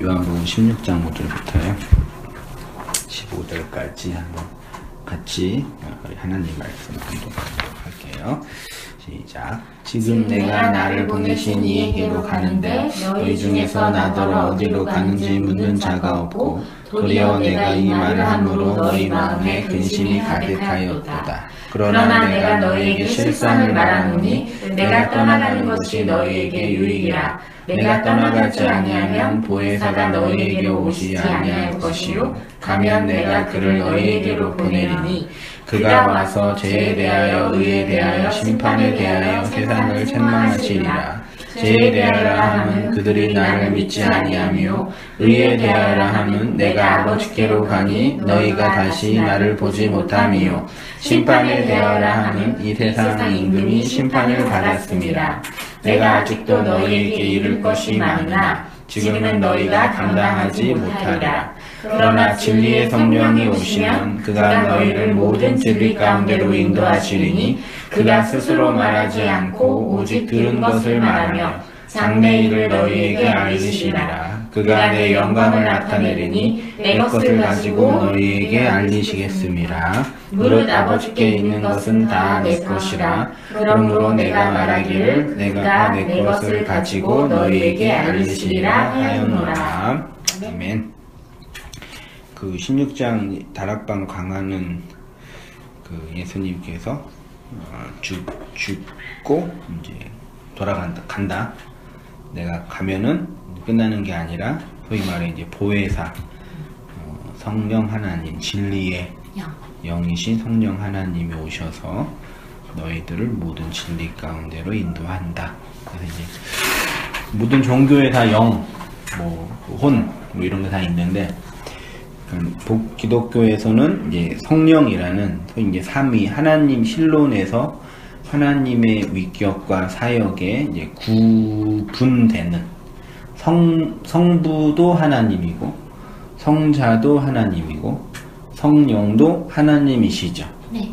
요한복음 16장 5절부터요 15절까지 한번 같이 하나님 말씀 공독하도록 할게요. 시작. 지금 내가 나를 보내신 이에게로 가는데 너희 중에서 나더러 어디로 가는지 묻는 자가 없고 도리어 내가 이 말을 함으로 너희 마음에 근심이 가득하였도다. 그러나 내가 너희에게 실상을 말하노니 내가 떠나가는 것이 너희에게 유익이라. 내가 떠나가지 아니하면 보혜사가 너희에게 오시지 아니할 것이요 가면 내가 그를 너희에게로 보내리니 그가 와서 죄에 대하여 의에 대하여 심판에 대하여 세상을 책망하시리라. 죄에 대하여 함은 그들이 나를 믿지 아니하며 의에 대하여 함은 내가 아버지께로 가니 너희가 다시 나를 보지 못함이요 심판에 대하여 함은 이 세상 임금이 심판을 받았음이라. 내가 아직도 너희에게 이를 것이 많으나 지금은 너희가 감당하지 못하리라. 그러나 진리의 성령이 오시면 그가 너희를 모든 진리 가운데로 인도하시리니 그가 스스로 말하지 않고 오직 들은 것을 말하며 장래 일을 너희에게 알리시리라. 그가 내 영광을 나타내리니 내 것을 가지고 너희에게 알리시겠음이라. 무릇 아버지께 있는 것은 다 내 것이라. 그러므로 내가 말하기를 내가 내 것을 가지고 너희에게 알리시리라 하였노라. 아멘. 그 16장 다락방 강화는 그 예수님께서 죽고 이제 간다. 내가 가면은 끝나는 게 아니라 소위 말해 이제 보혜사, 성령 하나님, 진리의 영이신 성령 하나님이 오셔서 너희들을 모든 진리 가운데로 인도한다. 그래서 이제 모든 종교에 다 영, 혼, 이런 게 다 있는데 기독교에서는 이제 성령이라는 이제 삼위 하나님 실론에서 하나님의 위격과 사역에 이제 구분되는 성부도 하나님이고 성자도 하나님이고 성령도 하나님이시죠. 네.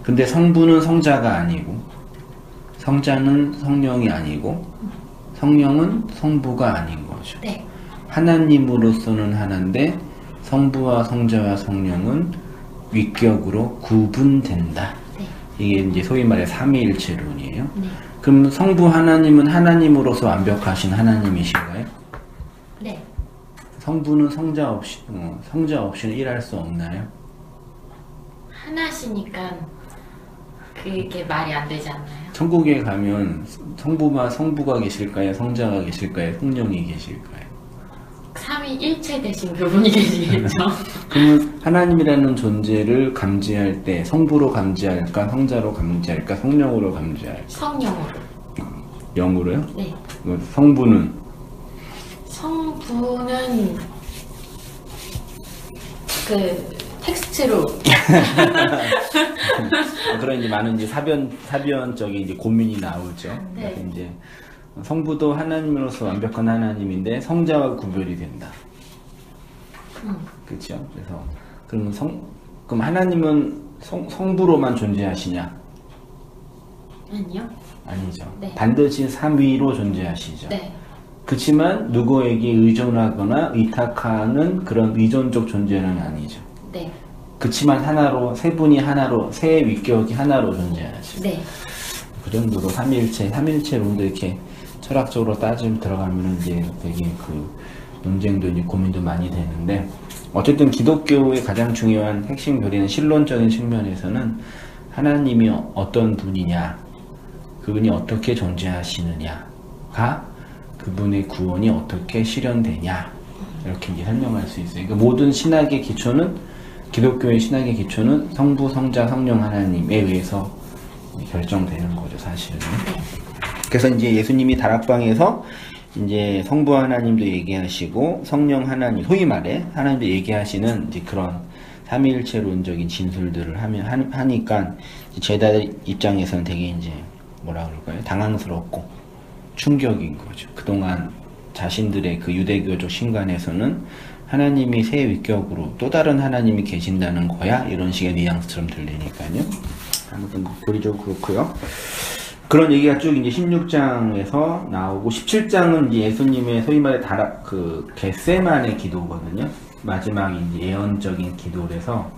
근데 성부는 성자가 아니고 성자는 성령이 아니고 성령은 성부가 아닌 거죠. 네. 하나님으로서는 하나인데 성부와 성자와 성령은 위격으로 구분된다. 네. 이게 이제 소위 말해 삼위일체론이에요. 네. 그럼 성부 하나님은 하나님으로서 완벽하신 하나님이신가요? 네. 성부는 성자 없이는 일할 수 없나요? 하나시니까 그게 말이 안 되지 않나요? 천국에 가면 성부가 계실까요? 성자가 계실까요? 성령이 계실까요? 삼위일체 되신 그분이 계시겠죠. 그러면 하나님이라는 존재를 감지할 때 성부로 감지할까? 성자로 감지할까? 성령으로 감지할까? 성령으로. 영으로요? 네. 성부는 그 텍스트로. 그런 이제 많은 이제 사변적인 이제 고민이 나오죠. 네. 그래서 이제 성부도 하나님으로서 완벽한 하나님인데 성자와 구별이 된다. 그렇죠? 그래서 그럼 하나님은 성부로만 존재하시냐? 아니요. 아니죠. 네. 반드시 삼위로 존재하시죠. 네. 그렇지만 누구에게 의존하거나 의탁하는 그런 의존적 존재는 아니죠. 네. 그렇지만 세 분이 하나로, 세 위격이 하나로 존재하죠. 네. 그 정도로 삼일체론도 이렇게 철학적으로 따지면 들어가면 이제 되게 그 논쟁도 이제 고민도 많이 되는데, 어쨌든 기독교의 가장 중요한 핵심 교리는 실론적인 측면에서는 하나님이 어떤 분이냐, 그분이 어떻게 존재하시느냐가 그분의 구원이 어떻게 실현되냐, 이렇게 이제 설명할 수 있어요. 그러니까 모든 신학의 기초는, 기독교의 신학의 기초는 성부, 성자, 성령 하나님에 의해서 결정되는 거죠, 사실은. 그래서 이제 예수님이 다락방에서 이제 성부 하나님도 얘기하시고 성령 하나님, 소위 말해 하나님도 얘기하시는 이제 그런 삼위일체론적인 진술들을 하니까 제자 입장에서는 되게 이제 뭐라 그럴까요? 당황스럽고 충격인 거죠. 그동안 자신들의 그 유대교적 신간에서는 하나님이 새 위격으로 또 다른 하나님이 계신다는 거야? 이런 식의 뉘앙스처럼 들리니까요. 아무튼 교리적으로 그렇고요. 그런 얘기가 쭉 이제 16장에서 나오고 17장은 이제 예수님의 소위 말해 겟세마네 기도거든요. 마지막 이제 예언적인 기도라서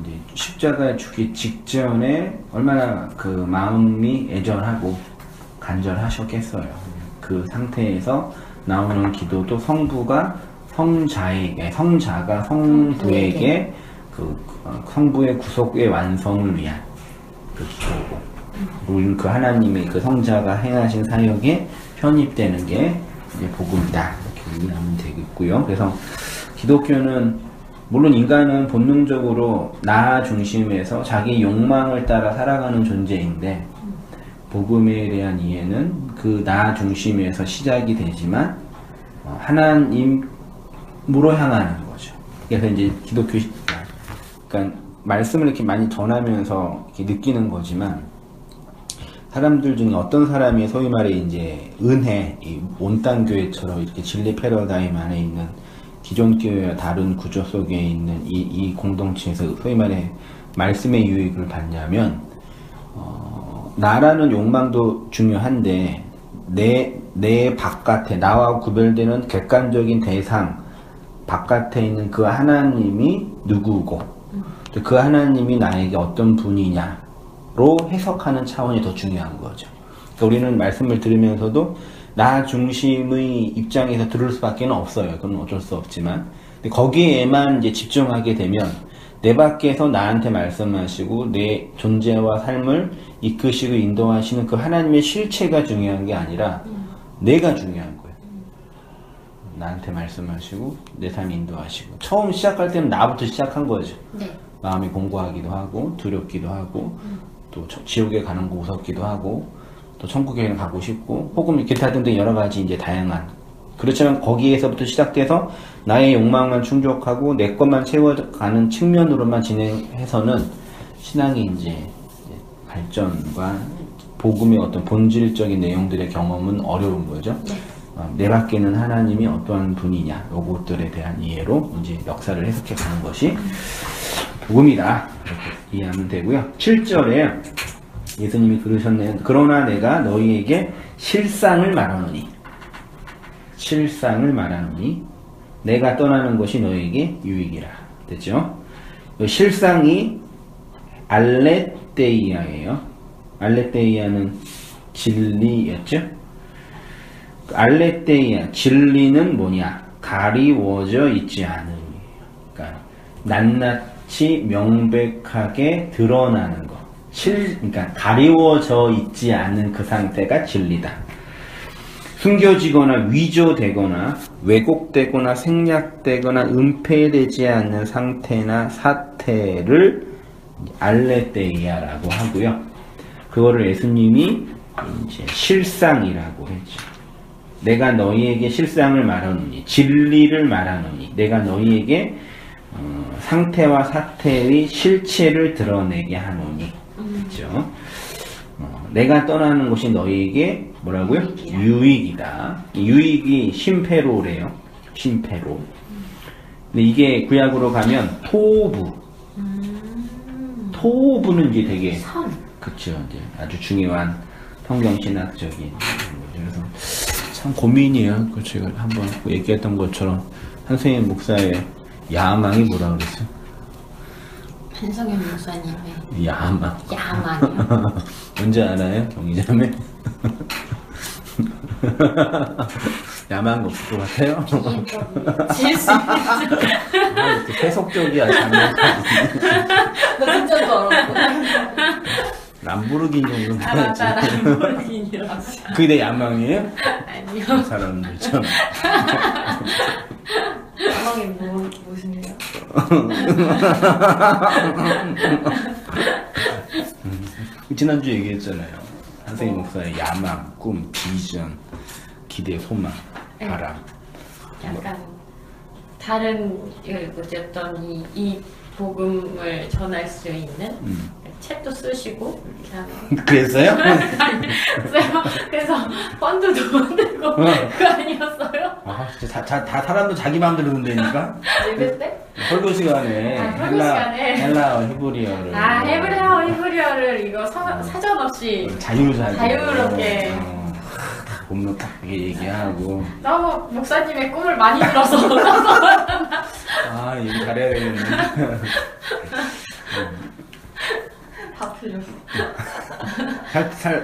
이제 십자가에 죽기 직전에 얼마나 그 마음이 애절하고 간절하셨겠어요. 그 상태에서 나오는 기도도 성자가 성부에게 그 성부의 구속의 완성을 위한 그 기도고, 우리는 그 하나님의 그 성자가 행하신 사역에 편입되는 게 이제 복음이다, 이렇게 이해하면 되겠고요. 그래서 기독교는 물론 인간은 본능적으로 나 중심에서 자기 욕망을 따라 살아가는 존재인데, 복음에 대한 이해는 그 나 중심에서 시작이 되지만 하나님으로 향하는 거죠. 그래서 이제 기독교, 그러니까 말씀을 이렇게 많이 전하면서 이렇게 느끼는 거지만, 사람들 중에 어떤 사람이 소위 말해 이제 은혜, 이 온땅 교회처럼 이렇게 진리 패러다임 안에 있는 기존 교회와 다른 구조 속에 있는 이 공동체에서 소위 말해 말씀의 유익을 받냐면, 나라는 욕망도 중요한데 내 바깥에 나와 구별되는 객관적인 대상 바깥에 있는 그 하나님이 누구고 그 하나님이 나에게 어떤 분이냐로 해석하는 차원이 더 중요한 거죠. 그러니까 우리는 말씀을 들으면서도 나 중심의 입장에서 들을 수밖에 없어요. 그건 어쩔 수 없지만, 근데 거기에만 이제 집중하게 되면 내 밖에서 나한테 말씀하시고 내 존재와 삶을 이끄시고 인도하시는 그 하나님의 실체가 중요한 게 아니라 내가 중요한 거예요. 나한테 말씀하시고 내 삶 인도하시고. 처음 시작할 때는 나부터 시작한 거죠. 네. 마음이 공고하기도 하고 두렵기도 하고 또 지옥에 가는 거 무섭기도 하고 또 천국에 가고 싶고 혹은 기타 등등 여러 가지 이제 다양한, 그렇지만 거기에서부터 시작돼서 나의 욕망만 충족하고 내 것만 채워가는 측면으로만 진행해서는 신앙이 이제 발전과 복음의 어떤 본질적인 내용들의 경험은 어려운 거죠. 네. 내 밖에는 하나님이 어떠한 분이냐, 요것들에 대한 이해로 이제 역사를 해석해 가는 것이 복음이다, 이렇게 이해하면 되고요. 7절에 예수님이 그러셨네요. 그러나 내가 너희에게 실상을 말하노니, 실상을 말하노니 내가 떠나는 것이 너에게 유익이라. 됐죠? 실상이 알레테이아예요. 알레테이아는 진리였죠? 알레테이아, 진리는 뭐냐? 가리워져 있지 않음이에요. 그러니까 낱낱이 명백하게 드러나는 것. 그러니까 가리워져 있지 않은 그 상태가 진리다. 숨겨지거나 위조되거나 왜곡되거나 생략되거나 은폐되지 않는 상태나 사태를 알레테이아라고 하고요. 그거를 예수님이 이제 실상이라고 했죠. 내가 너희에게 실상을 말하노니, 진리를 말하노니, 내가 너희에게 상태와 사태의 실체를 드러내게 하노니. 그렇죠? 내가 떠나는 것이 너희에게 뭐라고요? 유익이다. 유익이 심패로래요. 심패로. 근데 이게 구약으로 가면 토부. 토부는 이제 되게 선. 그쵸, 이제 아주 중요한 성경신학적인. 그래서 참 고민이에요. 그 제가 한번 얘기했던 것처럼 한승현 목사의 야망이 뭐라 그랬어요? 한성현 목사님의 야망. 야망이요? 뭔지 알아요? 경희자매? 야망이 없을 것 같아요? 질수 이렇게 세속적이야, 장난. 너 진짜 더럽고. 람보르기니 정도는 해야지. 람보르기니라고. 그게 내 야망이에요? 아니요. 그 사람들 참. 야망이 무엇이에요? 지난주 얘기했잖아요. 한승희 목사의 야망, 꿈, 비전, 기대, 소망, 바람. 약간 다른 어쨌든 이 복음을 전할 수 있는 책도 쓰시고 이렇게 하면. 그랬어요? 그래서 펀드도 만들고 그거 아니었어요? 아, 진짜 다 사람도 자기 마음대로 된다니까? 읽을 때? 설교 시간에 설교 시간에. 헬라어 히브리어를 헤브리어 히브리어를 이거 사전 없이 자유롭게. 본문 딱 얘기하고. 너무 목사님의 꿈을 많이 들어서. 아, 얘기 잘해야 되겠네. 다 틀렸어.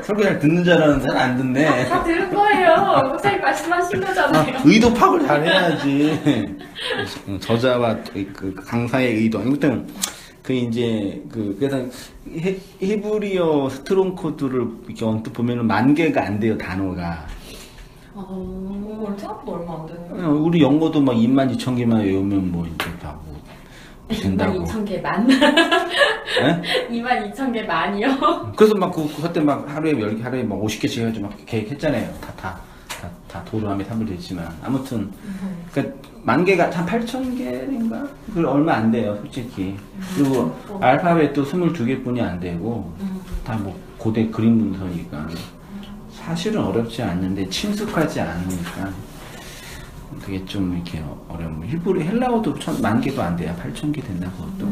설교 잘 듣는 줄 알았는데 안 듣네. 다 들은 거예요. 목사님 말씀하신 거잖아요. 의도 파악을 잘 해야지. 저자와 그 강사의 의도. 아무튼 그래서 히브리어 스트롱 코드를 이렇게 언뜻 보면은 10,000개가 안 돼요, 단어가. 생각보다 얼마 안 되네요. 우리 영어도 막 22,000개만 외우면 뭐 이제 다 뭐 된다고. 22,000개 만. 네? 22,000개 만이요? 그래서 막 그때 막 하루에 막 50개씩 해가지고 막 계획했잖아요. 다 도로함에 산불됐지만 아무튼 그러니까 10,000개가 한 8,000개인가? 그 얼마 안 돼요, 솔직히. 그리고 알파벳도 22개뿐이 안 되고 다 뭐 고대 그림 문서니까 사실은 어렵지 않는데 친숙하지 않으니까 그게 좀 이렇게 어려운. 헬라어도 10,000개도 안 돼요. 8,000개 된다 그것도.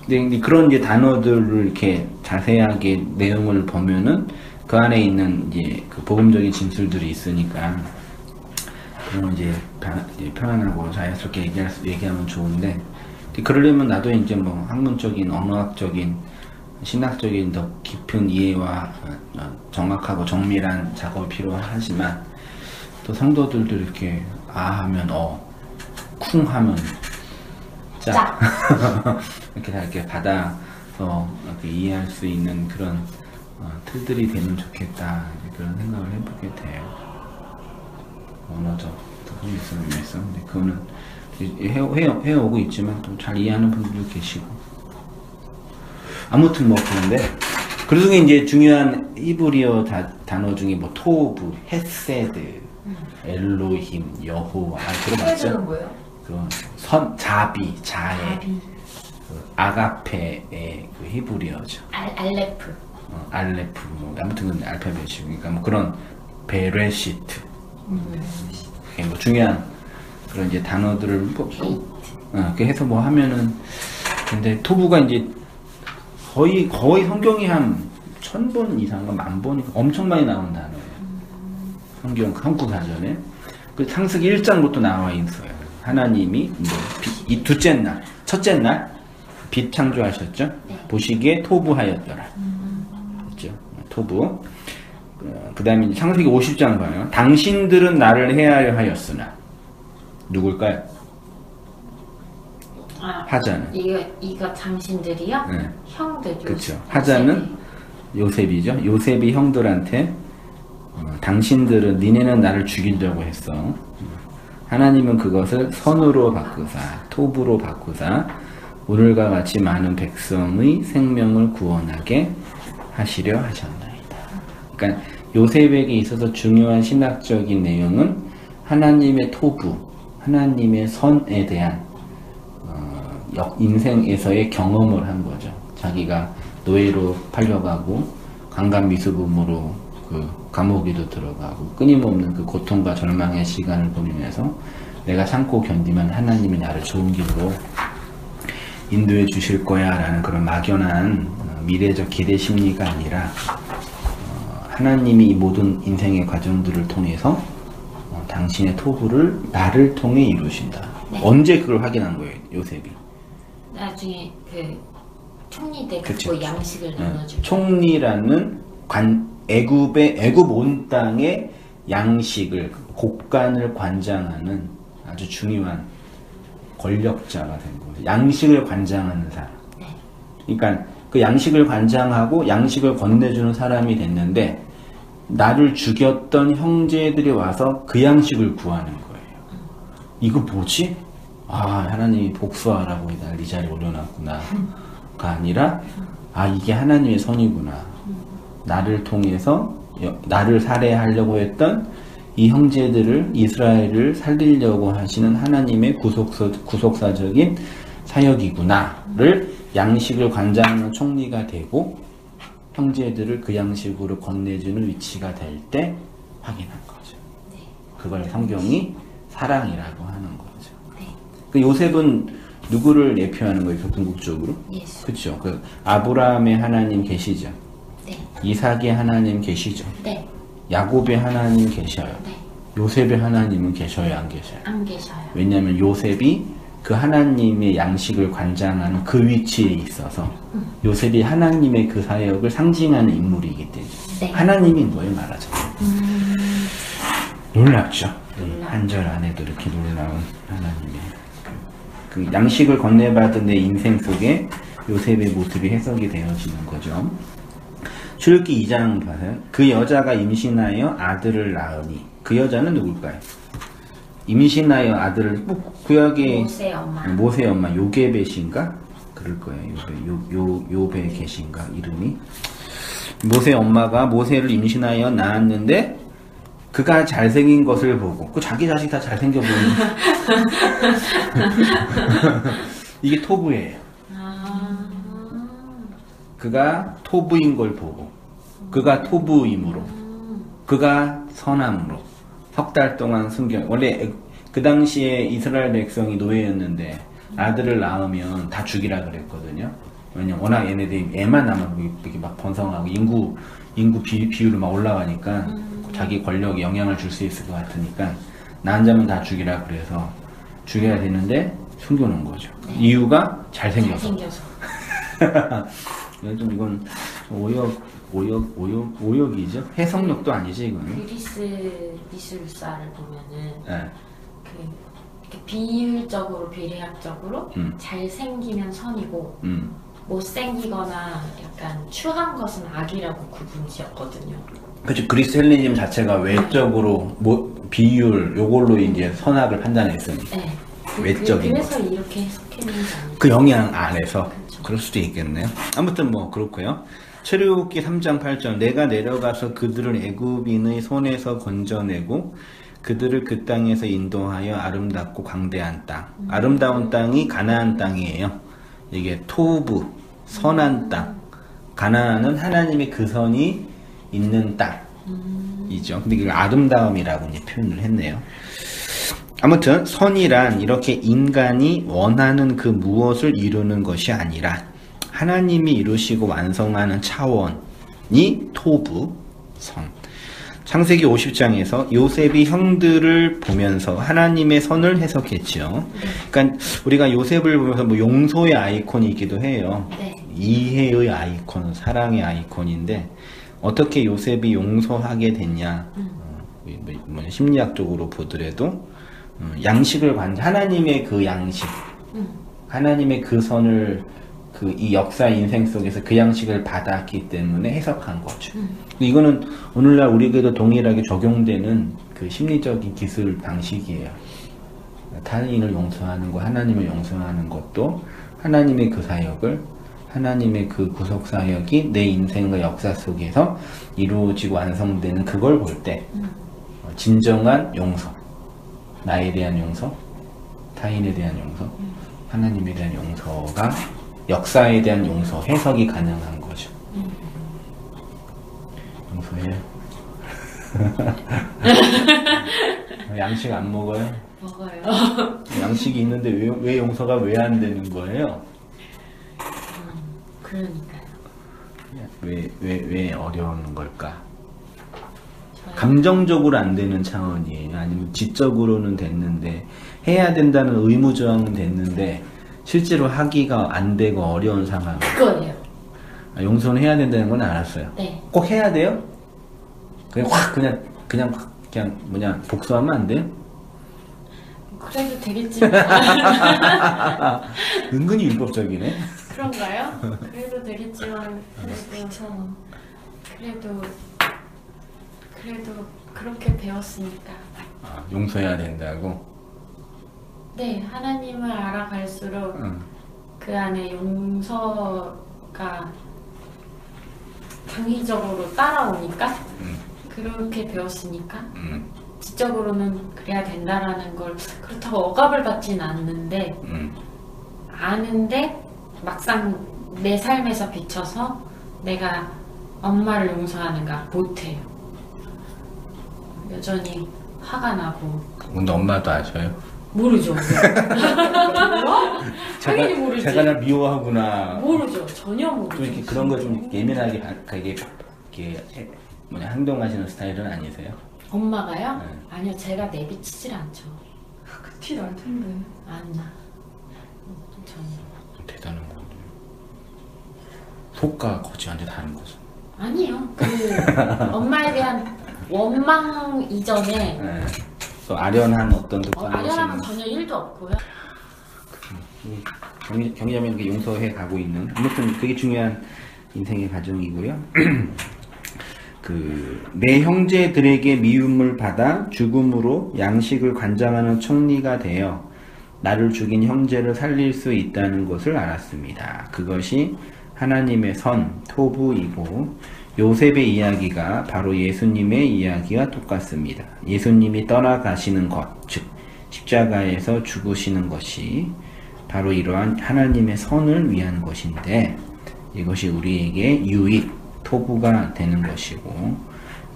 근데 그런 이제 단어들을 이렇게 자세하게 내용을 보면은 그 안에 있는 이제 그 복음적인 진술들이 있으니까 그런 이제 편안하고 자연스럽게 얘기하면 좋은데, 그러려면 나도 이제 뭐 학문적인, 언어학적인, 신학적인 더 깊은 이해와 정확하고 정밀한 작업이 필요하지만 또 성도들도 이렇게 하면 쿵 하면 짜 이렇게 다 이렇게 받아서 이렇게 이해할 수 있는 그런 틀들이 되면 좋겠다, 그런 생각을 해보게 돼요. 언어적 의미에서. 근데 그거는 해오고 있지만 또 잘 이해하는 분들도 계시고. 아무튼 뭐 그런데 그 중에 이제 중요한 히브리어 단어 중에 뭐 토브, 헤세드, 엘로힘, 여호와 들어봤죠? 헤세드는 뭐예요? 그런 자비, 자애, 그 아가페의 그 히브리어죠. 알레프. 알레프, 뭐 아무튼 근데 알파벳이, 그러니까 뭐 그런 베레시트, 뭐 중요한 그런 이제 단어들을 이렇게 해서 뭐 하면은. 근데 토부가 이제 거의 성경이 한 1,000번 이상과 10,000번 엄청 많이 나온 단어예요. 성경 한국 사전에. 그 창세기 1장부터 나와 있어요. 하나님이 이 둘째 날, 첫째 날 빛 창조하셨죠. 네. 보시기에 토부하였더라. 그렇죠? 토부. 그 다음에 창세기 50장 봐요. 당신들은 나를 해하려 하였으나. 누굴까요? 하자는. 이거 당신들이요? 네. 형들. 그렇죠. 하자는 요셉이죠. 요셉이 형들한테 당신들은, 니네는 나를 죽이려고 했어. 하나님은 그것을 선으로 바꾸사, 토부로 바꾸사 오늘과 같이 많은 백성의 생명을 구원하게 하시려 하셨나이다. 그러니까 요셉에게 있어서 중요한 신학적인 내용은 하나님의 토부, 하나님의 선에 대한 인생에서의 경험을 한 거죠. 자기가 노예로 팔려가고 강간미수범으로 그 감옥에도 들어가고 끊임없는 그 고통과 절망의 시간을 보내면서 내가 참고 견디면 하나님이 나를 좋은 길로 인도해 주실 거야 라는 그런 막연한 미래적 기대 심리가 아니라 하나님이 이 모든 인생의 과정들을 통해서 당신의 토부를 나를 통해 이루신다. 네. 언제 그걸 확인한 거예요, 요셉이? 나중에 그 총리 때 그 양식을 나눠주고. 총리라는 애굽 온 땅의 양식을, 곡간을 관장하는 아주 중요한 권력자가 된 거예요. 양식을 관장하는 사람. 네. 그러니까 그 양식을 관장하고 양식을 건네주는 사람이 됐는데, 나를 죽였던 형제들이 와서 그 양식을 구하는 거예요. 이거 뭐지? 하나님이 복수하라고 날 이 자리에 올려놨구나 가 아니라 이게 하나님의 선이구나. 나를 통해서 나를 살해하려고 했던 이 형제들을, 이스라엘을 살리려고 하시는 하나님의 구속사적인 사역이구나를 양식을 관장하는 총리가 되고 형제들을 그 양식으로 건네주는 위치가 될 때 확인한 거죠. 네. 그걸 성경이 사랑이라고 하는 거죠. 네. 그 요셉은 누구를 예표하는 거예요? 그 궁극적으로? 예수. 그렇죠. 그 아브라함의 하나님 계시죠. 네. 이삭의 하나님 계시죠. 네. 야곱의 하나님 계셔요. 네. 요셉의 하나님은 계셔요, 안 계셔요? 안 계셔요. 왜냐하면 요셉이 그 하나님의 양식을 관장하는 그 위치에 있어서 요셉이 하나님의 그 사역을 상징하는 인물이기 때문에 네. 하나님인 거예요, 말하자면. 놀랍죠. 한 절 안에도 이렇게 놀라운 하나님의 그 양식을 건네받은 내 인생 속에 요셉의 모습이 해석이 되어지는 거죠. 출애굽기 2장 봐서요. 그 여자가 임신하여 아들을 낳으니 그 여자는 누굴까요? 임신하여 아들을 구약의 모세 엄마 요게벳인가? 그럴 거예요. 요베 계신가 이름이. 모세 엄마가 모세를 임신하여 낳았는데 그가 잘생긴 것을 보고 그 자기 자식 다 잘생겨 보이는 이게 토부예요. 그가 토부인 걸 보고 그가 토부임으로 그가 선함으로 석 달 동안 숨겨. 원래 그 당시에 이스라엘 백성이 노예였는데 아들을 낳으면 다 죽이라 그랬거든요. 왜냐면 워낙 얘네들이 애만 낳으면 이렇게 막 번성하고 인구 비율이 막 올라가니까 자기 권력에 영향을 줄 수 있을 것 같으니까 낳은 자면 다 죽이라 그래서 죽여야 되는데 숨겨놓은 거죠. 네. 이유가 잘생겨서. 좀 이건 오역이죠. 해석력도 아니지 이거는. 그리스 미술사를 보면은 네. 그 비율적으로 비례학적으로 잘생기면 선이고 못생기거나 약간 추한 것은 악이라고 구분지었거든요. 그렇죠. 그리스 헬레니즘 자체가 외적으로 비율 요걸로 이제 선악을 판단했으니. 네. 외적인 그래서 이렇게 해석했는지 아니에요. 그 영향 안에서. 그렇죠. 그럴 수도 있겠네요. 아무튼 뭐 그렇고요. 출애굽기 3장 8절 내가 내려가서 그들을 애굽인의 손에서 건져내고 그들을 그 땅에서 인도하여 아름답고 광대한 땅. 아름다운 땅이 가나안 땅이에요. 이게 토부 선한 땅. 가나안은 하나님의 그 선이 있는 땅이죠. 근데 이걸 아름다움이라고 이제 표현을 했네요. 아무튼 선이란 이렇게 인간이 원하는 그 무엇을 이루는 것이 아니라 하나님이 이루시고 완성하는 차원이 토부, 선. 창세기 50장에서 요셉이 형들을 보면서 하나님의 선을 해석했죠. 그러니까 우리가 요셉을 보면서 뭐 용서의 아이콘이기도 해요. 네. 이해의 아이콘, 사랑의 아이콘인데 어떻게 요셉이 용서하게 됐냐? 심리학적으로 보더라도 양식을 하나님의 그 양식, 하나님의 그 선을 이 역사 인생 속에서 그 양식을 받았기 때문에 해석한 거죠. 이거는 오늘날 우리에게도 동일하게 적용되는 그 심리적인 기술 방식이에요. 타인을 용서하는 거, 하나님을 용서하는 것도 하나님의 그 사역을, 하나님의 그 구속 사역이 내 인생과 역사 속에서 이루어지고 완성되는 그걸 볼 때 진정한 용서, 나에 대한 용서, 타인에 대한 용서, 하나님에 대한 용서가 역사에 대한 용서, 해석이 가능한 거죠. 용서해요? 양식 안 먹어요? 먹어요. 양식이 있는데 왜 용서가 왜 안 되는 거예요? 그러니까요. 왜 어려운 걸까? 감정적으로 안 되는 차원이에요. 아니면 지적으로는 됐는데 해야 된다는 의무조항은 됐는데 실제로 하기가 안 되고 어려운 상황. 그거예요. 용서는 해야 된다는 건 알았어요. 네. 꼭 해야 돼요? 그냥 확 그냥 복수하면 안 돼요? 그래도 되겠지만. 은근히 율법적이네. 그런가요? 그래도 되겠지만 그래도 그렇게 배웠으니까. 용서해야 된다고? 네, 하나님을 알아갈수록 그 안에 용서가 당위적으로 따라오니까 그렇게 배웠으니까 지적으로는 그래야 된다라는 걸 그렇다고 억압을 받진 않는데 아는데 막상 내 삶에서 비춰서 내가 엄마를 용서하는가 못해요. 여전히 화가 나고. 근데 엄마도 아셔요? 모르죠. 당연히 모르지. 제가 날 미워하구나. 모르죠. 전혀 모르죠. 또 이렇게 그런 거 좀 예민하게 이렇게 행동하시는 스타일은 아니세요? 엄마가요? 네. 아니요, 제가 내비치질 않죠. 그 티 날 텐데. 안 나. 전혀. 대단한 거거든요. 속과 겉이 다른 거죠. 아니요. 엄마에 대한 원망 이전에 네. 또 아련한 어떤 독한 아련함은 전혀 1도 없고요. 경제자면 용서해 가고 있는 아무튼 그게 중요한 인생의 과정이고요. 내 형제들에게 미움을 받아 죽음으로 양식을 관장하는 총리가 되어 나를 죽인 형제를 살릴 수 있다는 것을 알았습니다. 그것이 하나님의 선, 토부이고 요셉의 이야기가 바로 예수님의 이야기와 똑같습니다. 예수님이 떠나가시는 것, 즉 십자가에서 죽으시는 것이 바로 이러한 하나님의 선을 위한 것인데 이것이 우리에게 유익, 토부가 되는 것이고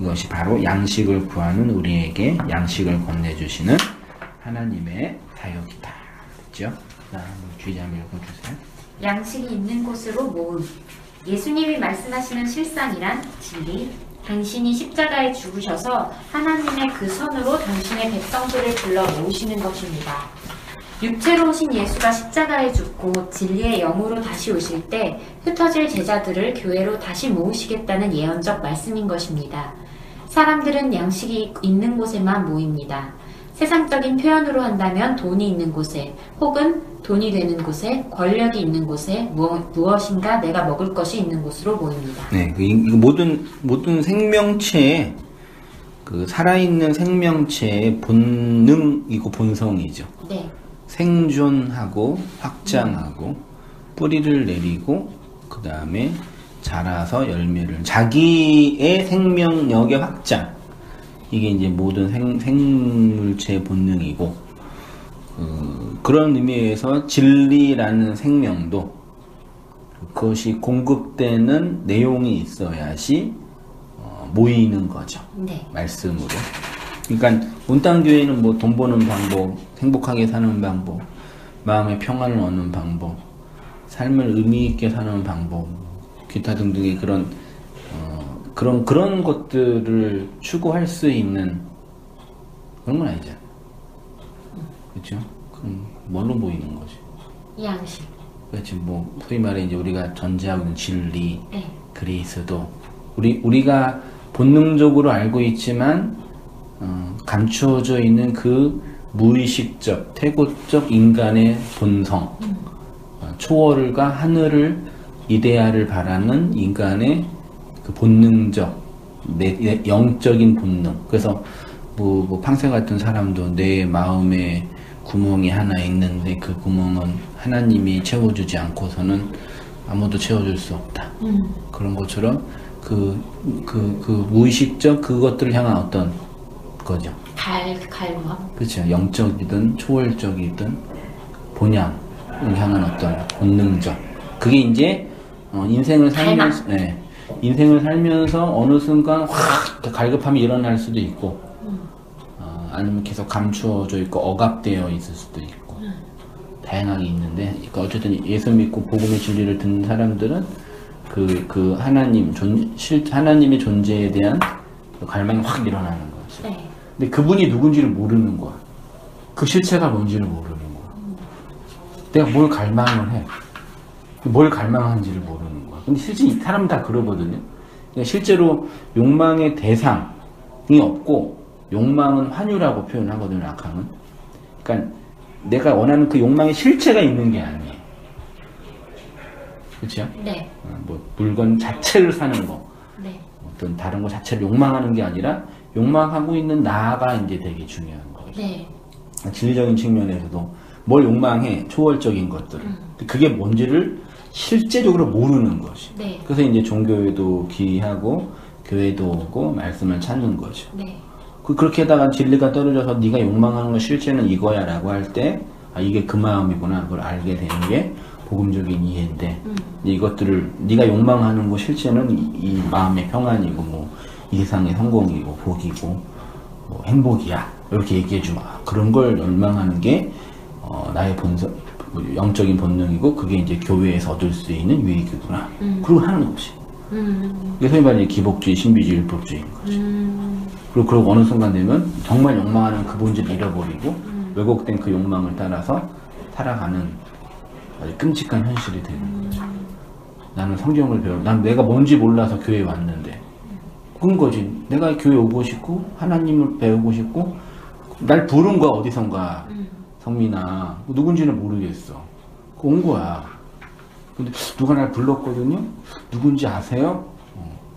이것이 바로 양식을 구하는 우리에게 양식을 건네주시는 하나님의 사역이다. 그렇죠? 자, 주의자 한번 읽어주세요. 양식이 있는 곳으로 모음. 예수님이 말씀하시는 실상이란 진리. 당신이 십자가에 죽으셔서 하나님의 그 선으로 당신의 백성들을 불러 모으시는 것입니다. 육체로 오신 예수가 십자가에 죽고 진리의 영으로 다시 오실 때 흩어질 제자들을 교회로 다시 모으시겠다는 예언적 말씀인 것입니다. 사람들은 양식이 있는 곳에만 모입니다. 세상적인 표현으로 한다면 돈이 있는 곳에 혹은 돈이 되는 곳에 권력이 있는 곳에 무엇인가 내가 먹을 것이 있는 곳으로 모입니다. 네, 이거 모든 생명체의 살아있는 생명체의 본능이고 본성이죠. 네. 생존하고 확장하고 뿌리를 내리고 그 다음에 자라서 열매를 자기의 생명력의 확장 이게 이제 모든 생물체의 본능이고 그런 의미에서 진리라는 생명도 그것이 공급되는 내용이 있어야지 모이는 거죠. 네. 말씀으로. 그러니까 온땅교회는 뭐 돈 버는 방법, 행복하게 사는 방법, 마음의 평안을 얻는 방법, 삶을 의미 있게 사는 방법, 기타 등등의 그런 것들을 추구할 수 있는 그런 건 아니잖아. 그렇죠? 그럼 뭘로 모이는 거지? 양식. 그렇지. 뭐 소위 말해 이제 우리가 전제하고 있는 진리, 네. 그리스도 우리가 본능적으로 알고 있지만 감추어져 있는 그 무의식적, 태고적 인간의 본성, 초월과 하늘을 이데아를 바라는 인간의 그 본능적, 영적인 본능. 그래서 뭐 팡세 같은 사람도 내 마음에 구멍이 하나 있는데 그 구멍은 하나님이 채워주지 않고서는 아무도 채워줄 수 없다. 그런 것처럼 그 무의식적 그것들을 향한 어떤 거죠. 갈망. 그렇죠. 영적이든 초월적이든 본향을 향한 어떤 본능적. 그게 이제 인생을 살면서 어느 순간 확 갈급함이 일어날 수도 있고, 아니면 계속 감추어져 있고 억압되어 있을 수도 있고, 다양하게 있는데, 그러니까 어쨌든 예수 믿고 복음의 진리를 듣는 사람들은 그 하나님의 존재에 대한 갈망이 확 일어나는 거죠. 네. 근데 그분이 누군지를 모르는 거야. 그 실체가 뭔지를 모르는 거야. 내가 뭘 갈망을 해. 뭘 갈망하는지를 모르는 거야. 근데 실제 이 사람은 다 그러거든요. 그러니까 실제로 욕망의 대상이 없고 욕망은 환유라고 표현하거든요. 악함은. 그러니까 내가 원하는 그 욕망의 실체가 있는 게 아니에요. 그렇죠? 네. 뭐 물건 자체를 사는 거. 네. 어떤 다른 거 자체를 욕망하는 게 아니라 욕망하고 있는 나가 이제 되게 중요한 거죠. 네. 진리적인 측면에서도 뭘 욕망해, 초월적인 것들. 그게 뭔지를 실제적으로 모르는 것이. 네. 그래서 이제 종교에도 기하고 교회도 오고 말씀을 찾는 거죠. 네. 그렇게 하다가 진리가 떨어져서 네가 욕망하는 거 실체는 이거야 라고 할 때 이게 그 마음이구나 그걸 알게 되는 게 복음적인 이해인데 이것들을 네가 욕망하는 거 실체는 이 마음의 평안이고 뭐 이 세상의 성공이고 복이고 뭐 행복이야 이렇게 얘기해주마. 그런 걸 열망하는 게 나의 본성, 영적인 본능이고 그게 이제 교회에서 얻을 수 있는 유익이구나. 그리고 하는 거지. 이게 소위 말하는 기복주의, 신비주의, 율법주의인 거지. 그리고 어느 순간 되면 정말 욕망하는 그 본질을 잃어버리고 왜곡된 그 욕망을 따라서 살아가는 아주 끔찍한 현실이 되는 거죠. 나는 성경을 난 내가 뭔지 몰라서 교회에 왔는데 그런 거지. 내가 교회 오고 싶고 하나님을 배우고 싶고 날 부른 거야 어디선가. 성민아 누군지는 모르겠어. 온 거야. 근데 누가 날 불렀거든요. 누군지 아세요?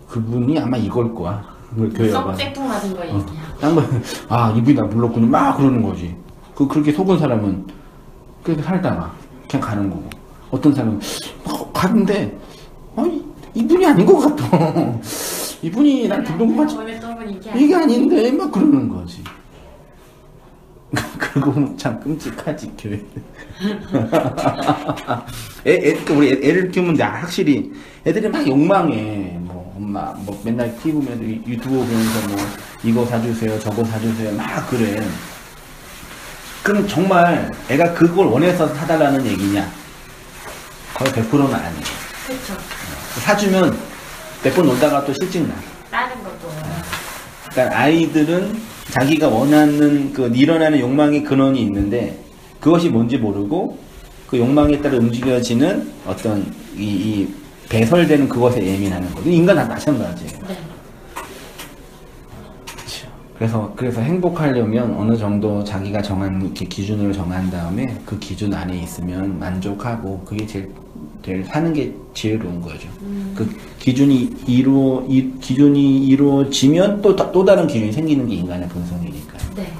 그분이 아마 이걸 거야. 교회 와봐. 썩재통 맞은 거 얘기야. 아 이분이 나 불렀군요. 막 그러는 거지. 그렇게 속은 사람은 그렇게 살다가 그냥 가는 거고. 어떤 사람은 가는데 이분이 아닌 것 같아. 이분이 날 부른 것 같지. 이게 아닌데 막 그러는 거지. 그리고 참 끔찍하지 교회. 우리 애를 키우면 확실히 애들이 막 욕망해. 뭐 엄마 뭐 맨날 TV 보면서 유튜브 보면서 뭐 이거 사주세요 저거 사주세요 막 그래. 그럼 정말 애가 그걸 원해서 사달라는 얘기냐? 거의 100%는 아니에요. 그렇죠. 사주면 몇 번 놀다가 또 실증나. 다른 것도. 그러니까 아이들은 자기가 원하는 그 일어나는 욕망의 근원이 있는데 그것이 뭔지 모르고 그 욕망에 따라 움직여지는 어떤 이 배설되는 그것에 예민하는 거죠. 인간은 마찬가지예요. 네. 그래서 행복하려면 어느 정도 자기가 정한 이렇게 기준으로 정한 다음에 그 기준 안에 있으면 만족하고 그게 제일 사는 게 지혜로운 거죠. 그 기준이 이루어지면 또 다른 기준이 생기는 게 인간의 본성이니까. 네.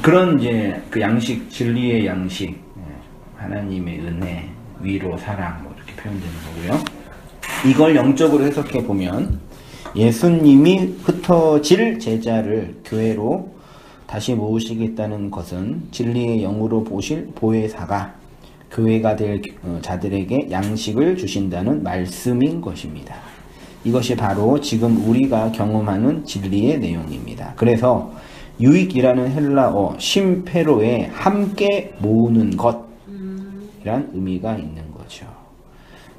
그런 이제 그 양식, 진리의 양식, 하나님의 은혜, 위로, 사랑 뭐 이렇게 표현되는 거고요. 이걸 영적으로 해석해 보면 예수님이 흩어질 제자를 교회로 다시 모으시겠다는 것은 진리의 영으로 보실 보혜사가 교회가 될 자들에게 양식을 주신다는 말씀인 것입니다. 이것이 바로 지금 우리가 경험하는 진리의 내용입니다. 그래서 유익이라는 헬라어 심페로에 함께 모으는 것이란 의미가 있는 거죠.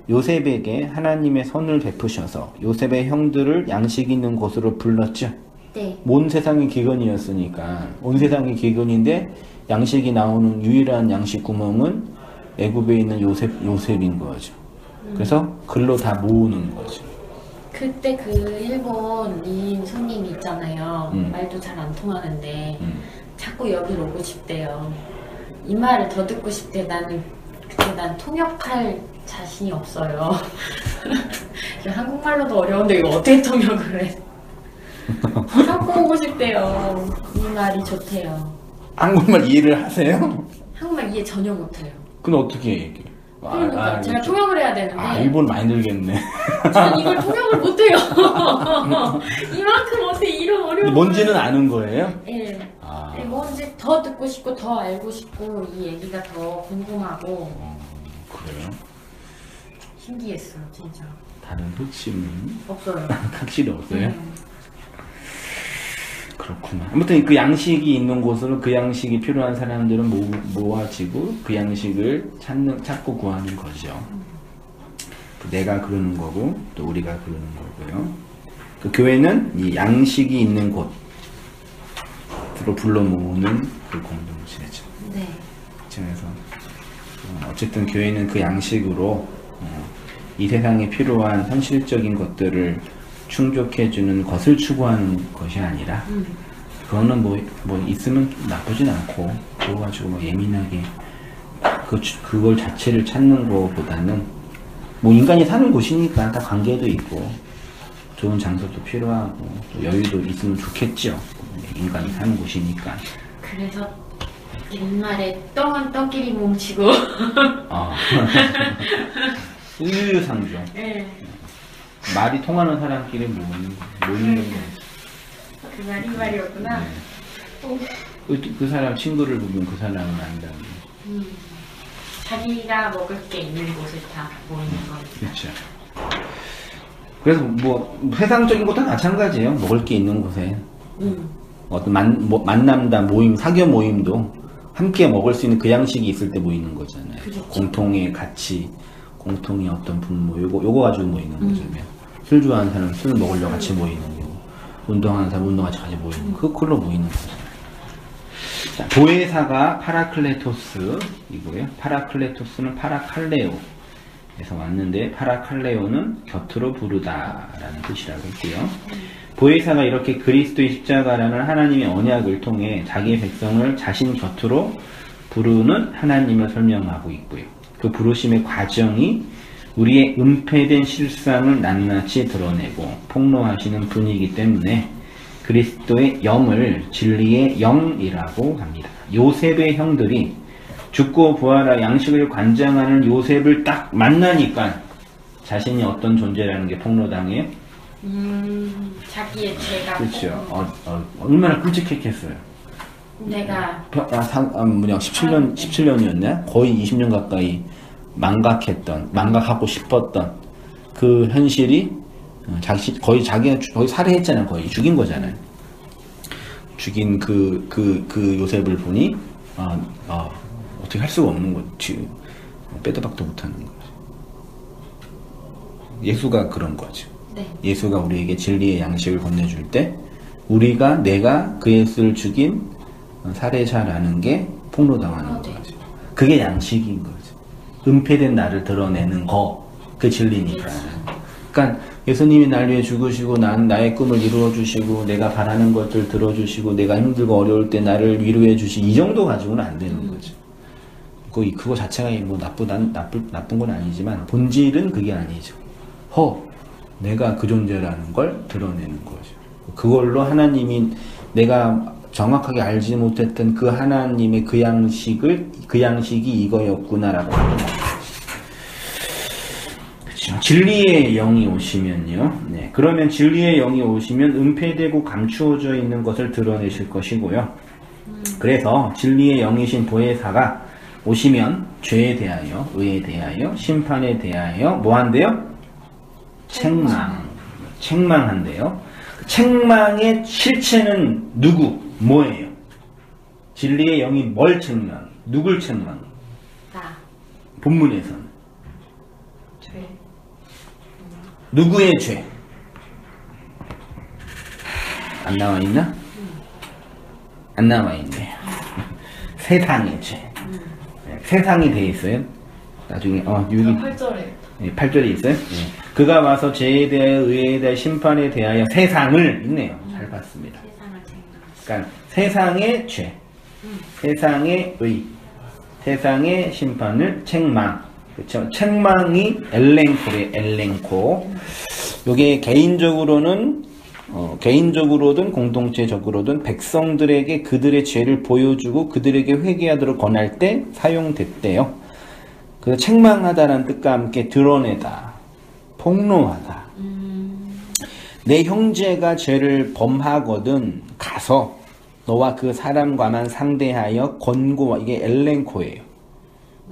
요셉에게 하나님의 선을 베푸셔서 요셉의 형들을 양식 있는 곳으로 불렀죠. 네. 온 세상이 기근이었으니까 온 세상이 기근인데 양식이 나오는 유일한 양식 구멍은 애굽에 있는 요셉인 거죠. 그래서 글로 다 모으는 거죠. 그때 그 일본인 손님이 있잖아요. 말도 잘 안 통하는데 자꾸 여기로 오고 싶대요. 이 말을 더 듣고 싶대. 난 통역할 자신이 없어요. 한국말로도 어려운데 이거 어떻게 통역을 해? 자꾸 오고 싶대요. 이 말이 좋대요. 한국말 이해를 하세요? 한국말 이해 전혀 못해요. 그럼 어떻게 얘기해? 그러니까 제가 통역을 해야 되는데 일본 많이 늘겠네. 저는 이걸 통역을 못해요. 이만큼 어떻게 이런 어려운 뭔지는 아는 거예요? 예. 뭔지 더 듣고 싶고 더 알고 싶고 이 얘기가 더 궁금하고 그래요? 신기했어요 진짜. 다른 흑심은 없어요. 확실히 없어요? 그렇구나. 아무튼 그 양식이 있는 곳으로 그 양식이 필요한 사람들은 모아지고 그 양식을 찾고 구하는 거죠. 내가 그러는 거고 또 우리가 그러는 거고요. 그 교회는 이 양식이 있는 곳으로 불러 모으는 그 공동체죠. 네. 그래서 어쨌든 교회는 그 양식으로 이 세상에 필요한 현실적인 것들을 충족해주는 것을 추구하는 것이 아니라 그거는 뭐 있으면 나쁘진 않고 그거 가지고 뭐 예민하게 그걸 자체를 찾는 것보다는 뭐 인간이 사는 곳이니까 다 관계도 있고 좋은 장소도 필요하고 또 여유도 있으면 좋겠죠. 인간이 사는 곳이니까. 그래서 옛말에 똥은 똥끼리 뭉치고 우유상종. 네. 말이 통하는 사람끼리 모이는 거지. 그 말이 말이었구나. 그 사람 친구를 보면 그 사람은 안다. 자기가 먹을 게 있는 곳을 다 모이는 거니까. 그렇죠. 그래서 뭐 세상적인 것도 마찬가지예요. 먹을 게 있는 곳에 어떤 만남다 모임, 사교 모임도 함께 먹을 수 있는 그 양식이 있을 때 모이는 거잖아요. 그렇죠. 공통의 가치, 공통의 어떤 분모, 요거 가지고 모이는 거잖아요. 술 좋아하는 사람은 술 먹으려고 같이 모이는 거고, 운동하는 사람은 운동같이 같이 모이는 거, 그걸로 모이는 거잖아요. 자, 보혜사가 파라클레토스이고요. 파라클레토스는 파라칼레오에서 왔는데, 파라칼레오는 곁으로 부르다라는 뜻이라고 했고요. 보혜사가 이렇게 그리스도의 십자가라는 하나님의 언약을 통해 자기의 백성을 자신 곁으로 부르는 하나님을 설명하고 있고요. 그 부르심의 과정이 우리의 은폐된 실상을 낱낱이 드러내고 폭로하시는 분이기 때문에 그리스도의 영을 진리의 영이라고 합니다. 요셉의 형들이 죽고 부활하 양식을 관장하는 요셉을 딱 만나니까 자신이 어떤 존재라는 게 폭로당해요. 자기의 죄가. 그렇죠. 얼마나 끔찍했겠어요. 내가 17년이었나? 거의 20년 가까이 망각하고 싶었던 그 현실이 거의 자기가 거의 살해했잖아요. 거의 죽인 거잖아요. 죽인 그 요셉을 보니 어떻게 할 수가 없는 거지. 빼도 박도 못하는 거죠. 예수가 그런 거죠. 네. 예수가 우리에게 진리의 양식을 건네줄 때 내가 그 예수를 죽인 살해자라는 게 폭로당하는 네. 거죠. 그게 양식인 거죠. 은폐된 나를 드러내는 그 진리니까. 그러니까 예수님이 날 위해 죽으시고 나의 꿈을 이루어 주시고 내가 바라는 것들 들어주시고 내가 힘들고 어려울 때 나를 위로해 주시 이 정도 가지고는 안 되는 거죠. 그거 자체가 뭐 나쁜 건 아니지만 본질은 그게 아니죠. 내가 그 존재라는 걸 드러내는 거죠. 그걸로 하나님이 내가 정확하게 알지 못했던 그 하나님의 그 양식이 이거였구나라고 하는 거죠. 그렇죠. 진리의 영이 오시면요. 네. 그러면 진리의 영이 오시면 은폐되고 감추어져 있는 것을 드러내실 것이고요. 그래서 진리의 영이신 보혜사가 오시면 죄에 대하여, 의에 대하여, 심판에 대하여 뭐 한대요? 책망한대요. 책망의 실체는 뭐예요? 진리의 영이 뭘 책망? 누굴 책망? 나. 본문에서는 죄. 누구의 죄? 안 나와 있나? 안 나와 있네요. 세상의 죄. 세상이 돼 있어요. 나중에 여기 8절에 8절에 있어요. 그가 와서 죄에 대하여 의에 대하여 심판에 대하여 세상을 있네요. 잘 봤습니다. 세상을 책망. 그러니까 세상의 죄, 세상의 의, 세상의 심판을 책망. 그렇죠? 책망이 엘렌코. 요게 개인적으로든 공동체적으로든 백성들에게 그들의 죄를 보여주고 그들에게 회개하도록 권할 때 사용됐대요. 그래서 책망하다라는 뜻과 함께 드러내다, 폭로하다. 내 형제가 죄를 범하거든 가서 너와 그 사람과만 상대하여 이게 엘렌코예요.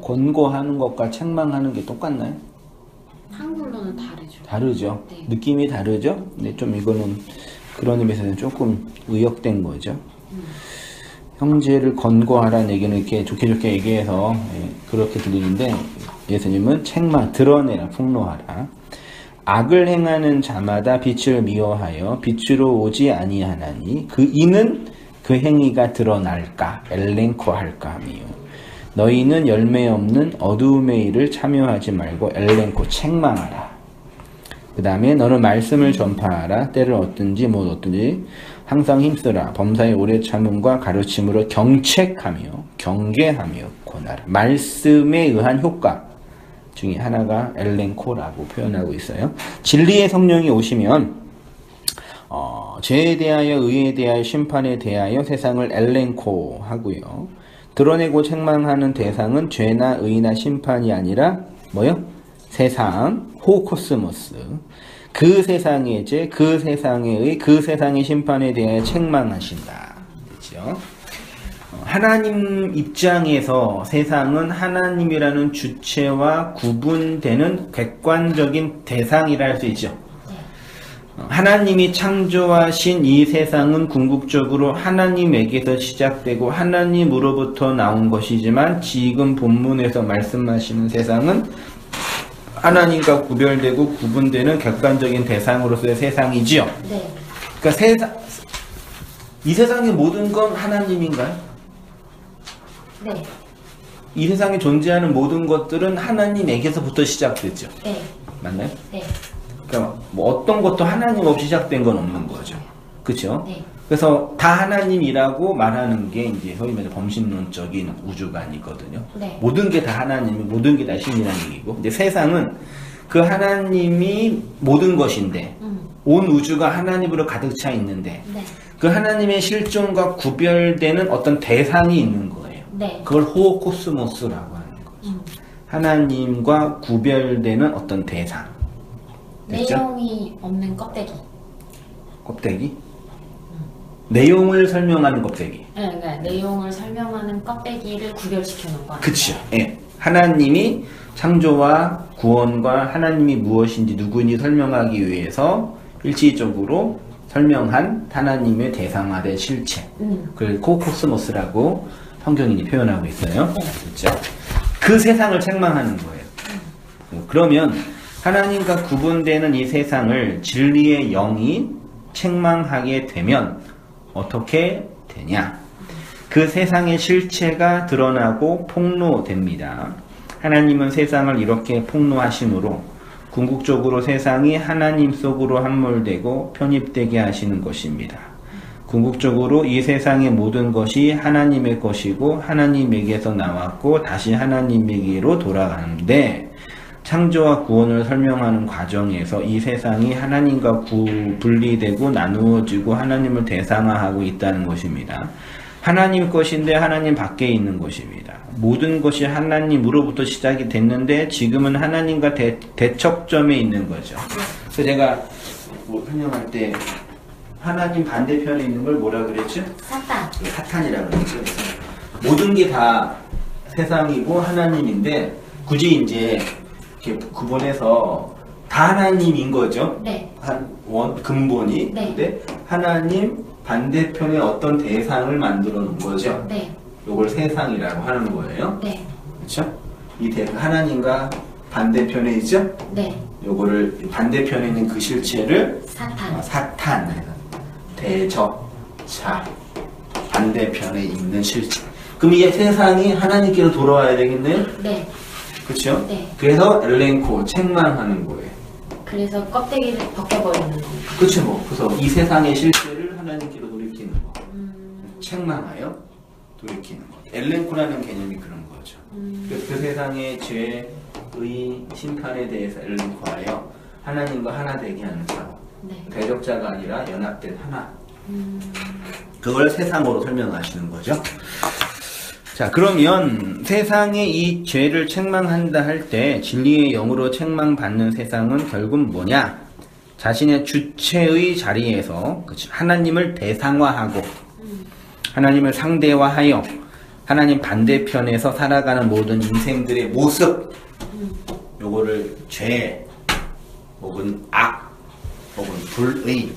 권고하는 것과 책망하는 게 똑같나요? 한글로는 다르죠. 다르죠. 네. 느낌이 다르죠. 근데 좀 이거는 그런 의미에서는 조금 의역된 거죠. 형제를 권고하라는 얘기는 이렇게 좋게 얘기해서 그렇게 들리는데 예수님은 책망, 드러내라, 폭로하라. 악을 행하는 자마다 빛을 미워하여 빛으로 오지 아니하나니 이는 그 행위가 드러날까 엘렌코 할까 하미요. 너희는 열매 없는 어두움의 일을 참여하지 말고 엘렌코 책망하라. 그 다음에 너는 말씀을 전파하라. 때를 얻든지 못 얻든지 항상 힘쓰라. 범사의 오래 참음과 가르침으로 경책하며 경계하며 권하라. 말씀에 의한 효과 중에 하나가 엘렌코라고 표현하고 있어요. 진리의 성령이 오시면 죄에 대하여 의에 대하여 심판에 대하여 세상을 엘렌코 하고요. 드러내고 책망하는 대상은 죄나 의나 심판이 아니라 세상, 호코스모스. 그 세상의 죄, 그 세상의 의, 그 세상의 심판에 대하여 책망하신다. 그렇죠? 하나님 입장에서 세상은 하나님이라는 주체와 구분되는 객관적인 대상이라 할 수 있죠. 하나님이 창조하신 이 세상은 궁극적으로 하나님에게서 시작되고 하나님으로부터 나온 것이지만 지금 본문에서 말씀하시는 세상은 하나님과 구별되고 구분되는 객관적인 대상으로서의 세상이지요. 네. 그러니까 이 세상의 모든 건 하나님인가요? 네. 이 세상에 존재하는 모든 것들은 하나님에게서부터 시작됐죠. 네. 맞나요? 네. 그러니까 뭐 어떤 것도 하나님 없이 시작된 건 없는 거죠. 그렇죠? 네. 그래서 다 하나님이라고 말하는 게 이제 소위 말해 범신론적인 우주관이거든요. 네. 모든 게 다 하나님이, 모든 게 다 신이라는 얘기고, 이제 세상은 그 하나님이 모든 것인데 온 우주가 하나님으로 가득 차 있는데 네. 그 하나님의 실존과 구별되는 어떤 대상이 있는 거예요. 네. 그걸 호코스모스라고 하는 거죠. 하나님과 구별되는 어떤 대상. 됐죠? 내용이 없는 껍데기. 껍데기? 내용을 설명하는 껍데기. 네, 그러니까 내용을 설명하는 껍데기를 구별시켜 놓은 거. 그쵸. 예. 하나님이 창조와 구원과 하나님이 무엇인지 누구인지 설명하기 위해서 일시적으로 설명한 하나님의 대상화된 실체. 그걸 코코스모스라고 성경인이 표현하고 있어요. 그렇죠? 그 세상을 책망하는 거예요. 그러면 하나님과 구분되는 이 세상을 진리의 영이 책망하게 되면 어떻게 되냐? 그 세상의 실체가 드러나고 폭로됩니다. 하나님은 세상을 이렇게 폭로하심으로 궁극적으로 세상이 하나님 속으로 함몰되고 편입되게 하시는 것입니다. 궁극적으로 이 세상의 모든 것이 하나님의 것이고 하나님에게서 나왔고 다시 하나님에게로 돌아가는데 창조와 구원을 설명하는 과정에서 이 세상이 하나님과 분리되고 나누어지고 하나님을 대상화하고 있다는 것입니다. 하나님 것인데 하나님 밖에 있는 것입니다. 모든 것이 하나님으로부터 시작이 됐는데 지금은 하나님과 대척점에 있는 거죠. 그래서 제가 뭐 설명할 때 하나님 반대편에 있는 걸 뭐라 그랬죠? 사탄. 사탄이라고 그랬죠. 모든 게 다 세상이고 하나님인데 굳이 이제 이렇게 구분해서 다 하나님인 거죠. 네. 근본이. 네. 근데 하나님 반대편에 어떤 대상을 만들어 놓은 거죠. 네. 요걸 세상이라고 하는 거예요. 네. 그렇죠? 이 하나님과 반대편에 있죠? 네. 요거를 반대편에 있는 그 실체를 사탄. 사탄, 대적자, 반대편에 있는 실체. 그럼 이 세상이 하나님께로 돌아와야 되겠네요? 네. 그렇죠? 네. 그래서 엘렌코, 책망하는 거예요. 그래서 껍데기를 벗겨버리는 거. 그렇죠. 뭐. 그래서 이 세상의 실체를 하나님께로 돌이키는 거. 책망하여 돌이키는 거. 엘렌코라는 개념이 그런 거죠. 그래서 그 세상의 죄의 심판에 대해서 엘렌코하여 하나님과 하나 되게 하는 작업. 네. 대적자가 아니라 연합된 하나. 그걸 세상으로 설명하시는 거죠. 자, 그러면 세상의 이 죄를 책망한다 할 때 진리의 영으로 책망받는 세상은 결국 뭐냐? 자신의 주체의 자리에서 하나님을 대상화하고 하나님을 상대화하여 하나님 반대편에서 살아가는 모든 인생들의 모습, 요거를 죄 혹은 악 혹은 불의,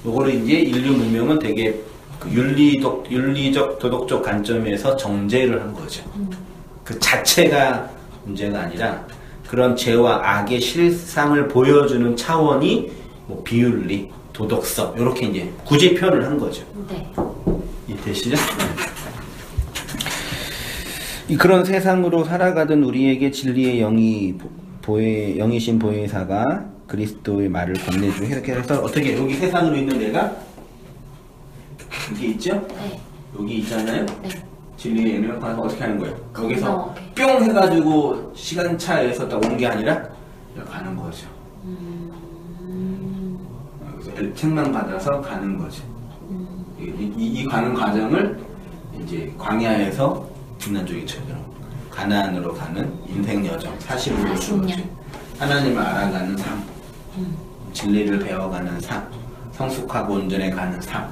요거를 이제 인류 문명은 되게 그 윤리적 도덕적 관점에서 정죄를 한 거죠. 그 자체가 문제가 아니라 그런 죄와 악의 실상을 보여주는 차원이 뭐 비윤리, 도덕성 이렇게 이제 구제표를 한 거죠. 네. 이해되시죠? 그런 세상으로 살아가던 우리에게 진리의 영이신 보혜사가 그리스도의 말을 건네주고 이렇게 해서 어떻게 여기 세상으로 있는 내가 이게 있죠? 네. 여기 있잖아요? 네. 진리의 영을 가서 어떻게 하는 거예요? 거기서 네. 뿅 해가지고 시간차에서 딱 온 게 아니라 가는 거죠. 그래서 책망받아서 가는 거죠. 이 가는 과정을 이제 광야에서 김난조기처럼 가나안으로 가는 인생 여정, 40년 하나님을 알아가는 삶, 진리를 배워가는 삶, 성숙하고 온전해 가는 삶.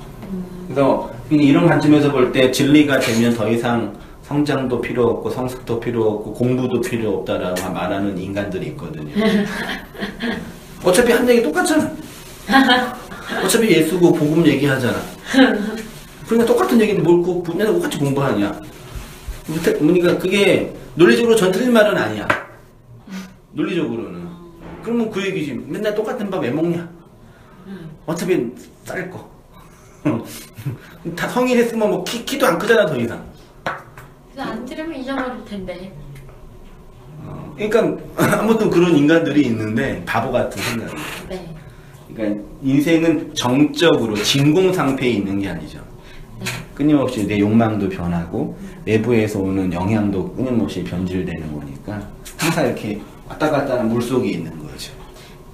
그래서 이런 관점에서 볼 때 진리가 되면 더 이상 성장도 필요 없고 성숙도 필요 없고 공부도 필요 없다라고 말하는 인간들이 있거든요. 어차피 한 얘기 똑같잖아. 어차피 예수고 복음 얘기하잖아. 그러니까 똑같은 얘기인데 뭘 꼭 분야를 똑같이 공부하냐. 그러니까 그게 논리적으로 전 틀린 말은 아니야. 논리적으로는. 그러면 그 얘기지. 맨날 똑같은 밥 왜 먹냐? 어차피 쌀 거. 다 성인했으면 뭐 키도 안 크잖아, 더 이상. 안 들으면 잊어버릴 텐데. 그러니까 아무튼 그런 인간들이 있는데 바보 같은 생각. 네. 그러니까 인생은 정적으로 진공상태에 있는 게 아니죠. 끊임없이 내 욕망도 변하고 외부에서 오는 영향도 끊임없이 변질되는 거니까 항상 이렇게 왔다 갔다 하는 물속에 있는 거죠.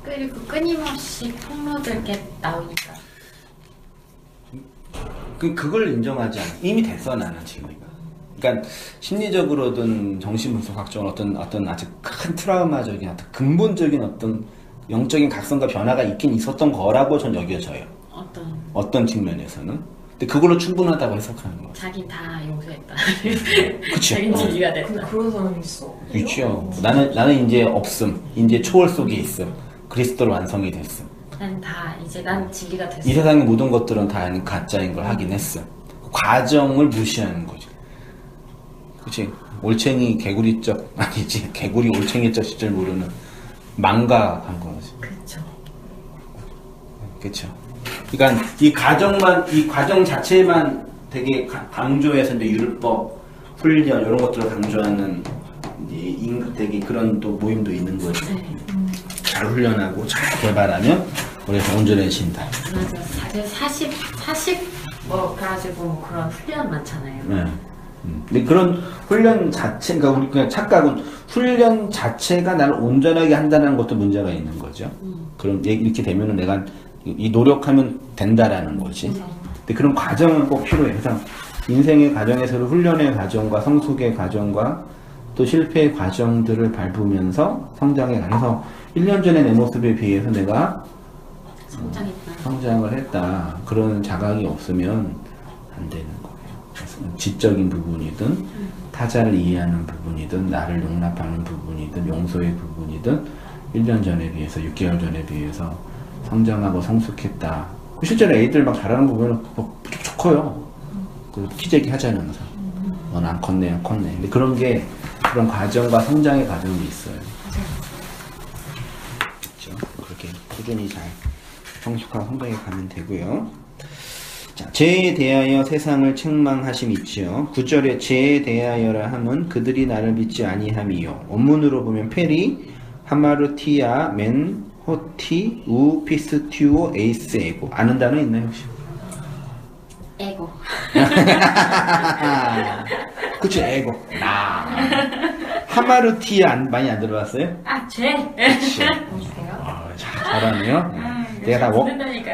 그리고 끊임없이 폭로될 게 나오니까. 그걸 인정하지 않아. 이미 됐어 나는 지금. 그러니까 심리적으로든 정신분석학적으로 어떤 아주 큰 트라우마적인 어떤 근본적인 어떤 영적인 각성과 변화가 있긴 있었던 거라고 전 여겨져요. 어떤 측면에서는. 근데 그걸로 충분하다고 해석하는 거. 자긴 다 용서했다. 그치. 자긴 진리가 됐다. 그런 사람이 있어. 그렇죠. 나는 이제 없음. 이제 초월 속에 있음. 그리스도로 완성이 됐음. 난 진리가 됐어. 이 세상의 모든 것들은 다 가짜인 걸 확인했음. 과정을 무시하는 거죠. 그치? 올챙이 개구리적 아니지. 개구리 올챙이적 시절 모르는 망각한 거지. 그렇죠. 그렇죠. 그러니까 이 과정 자체만 되게 강조해서 이제 율법, 훈련 이런 것들을 강조하는 되게 그런 또 모임도 있는 거죠. 네. 잘 훈련하고 잘 개발하면 우리가 온전해진다. 맞아. 사실 40 그래가지고 뭐 그런 훈련 많잖아요. 네. 근데 그런 훈련 자체, 그러니까 우리 그냥 착각은 훈련 자체가 나를 온전하게 한다는 것도 문제가 있는 거죠. 그럼 이렇게 되면은 내가 이 노력하면 된다라는 거지. 근데 그런 과정은 꼭 필요해. 그래서 인생의 과정에서도 훈련의 과정과 성숙의 과정과 또 실패의 과정들을 밟으면서 성장해 가면서 1년 전에 내 모습에 비해서 내가 성장을 했다. 그런 자각이 없으면 안 되는 거예요. 지적인 부분이든 타자를 이해하는 부분이든 나를 용납하는 부분이든 용서의 부분이든 1년 전에 비해서 6개월 전에 비해서 성장하고 성숙했다. 실제로 애들 막 잘하는 거 보면 쭉 커요. 키재기 하잖아요. 항상. 넌 안 컸네, 안 컸네. 근데 그런 과정과 성장의 과정이 있어요. 그렇죠. 그렇게 꾸준히 잘 성숙하고 성장해 가면 되고요. 자, 죄에 대하여 세상을 책망하심 있지요. 9절에 죄에 대하여라 함은 그들이 나를 믿지 아니함이요. 원문으로 보면 페리, 하마르티아, 맨, 호티, 우, 피스튜오, 에이스, 에고. 아는 단어 있나요 혹시? 에고. 그치, 에고. 하마르티아 많이 안 들어봤어요? 죄. 그치. 잘하네요. 내가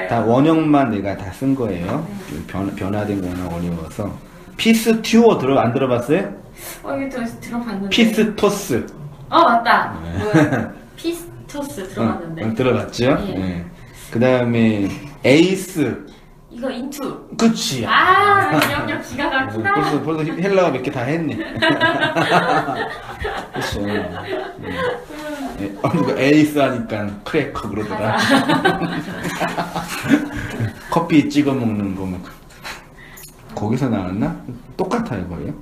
다 원형만 내가 다 쓴 거예요. 변화된 거는 어려워서. 피스튜어 안 들어봤어요? 이거 들어봤는데. 피스토스. 맞다. 뭐야? 피스토스 들어봤는데. 들어봤죠? 네. 그 다음에 에이스. 이거 인투. 그치. 기억력 기가 막히다. 벌써 헬라어 몇 개 다 했네. 그치. 이거 에이스 하니까 크래커 그러더라. 커피 찍어 먹는 거 막. 거기서 나왔나? 똑같아요, 거예요.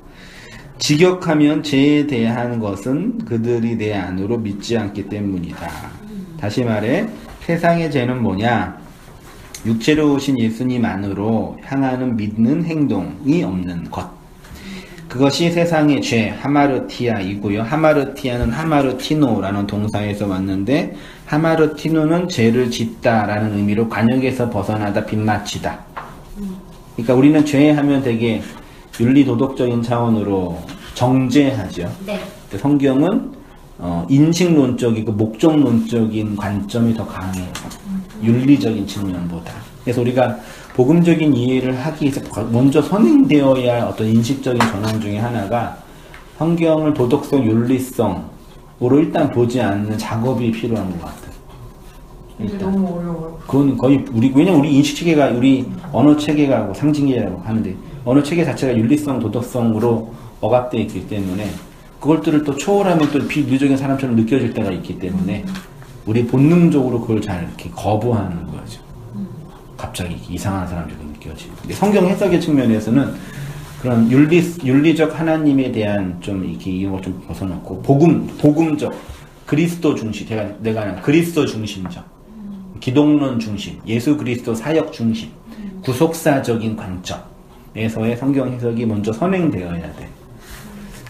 직역하면 죄에 대한 것은 그들이 내 안으로 믿지 않기 때문이다. 다시 말해 세상의 죄는 뭐냐? 육체로 오신 예수님 안으로 향하는 믿는 행동이 없는 것. 그것이 세상의 죄, 하마르티아이고요. 하마르티아는 하마르티노라는 동사에서 왔는데 하마르티노는 죄를 짓다라는 의미로 관역에서 벗어나다 빗맞히다. 그러니까 우리는 죄 하면 되게 윤리도덕적인 차원으로 정죄하죠. 네. 성경은 인식론적이고 목적론적인 관점이 더 강해요. 윤리적인 측면보다. 그래서 우리가 복음적인 이해를 하기 위해서 먼저 선행되어야 할 어떤 인식적인 전환 중에 하나가 성경을 도덕성, 윤리성으로 일단 보지 않는 작업이 필요한 것 같아요. 이게 너무 어려워요. 그건 거의 왜냐면 우리 인식 체계가, 우리 언어 체계가 상징이라고 하는데, 언어 체계 자체가 윤리성, 도덕성으로 억압되어 있기 때문에, 그것들을 또 초월하면 또 비윤리적인 사람처럼 느껴질 때가 있기 때문에, 우리 본능적으로 그걸 잘 이렇게 거부하는 거죠. 갑자기 이상한 사람들이 느껴지고. 근데 성경 해석의 측면에서는 그런 윤리적 하나님에 대한 좀 이렇게 이런 걸 좀 벗어놓고 복음적 그리스도 중심, 내가 그리스도 중심적, 기독론 중심, 예수 그리스도 사역 중심, 구속사적인 관점에서의 성경 해석이 먼저 선행되어야 돼.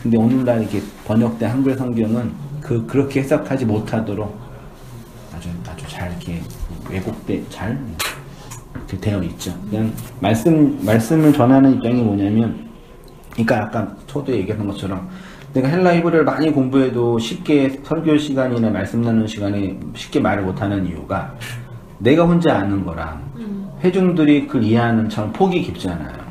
근데 오늘날 이렇게 번역된 한글 성경은 그렇게 해석하지 못하도록 아주 잘 이렇게 잘 이렇게 되어 있죠. 그냥 말씀을 전하는 입장이 뭐냐면, 그러니까 아까 저도 얘기한 것처럼 내가 헬라 히브리를 많이 공부해도 쉽게 설교 시간이나 말씀 나누는 시간에 쉽게 말을 못하는 이유가 내가 혼자 아는 거랑 회중들이 그걸 이해하는 참 폭이 깊잖아요.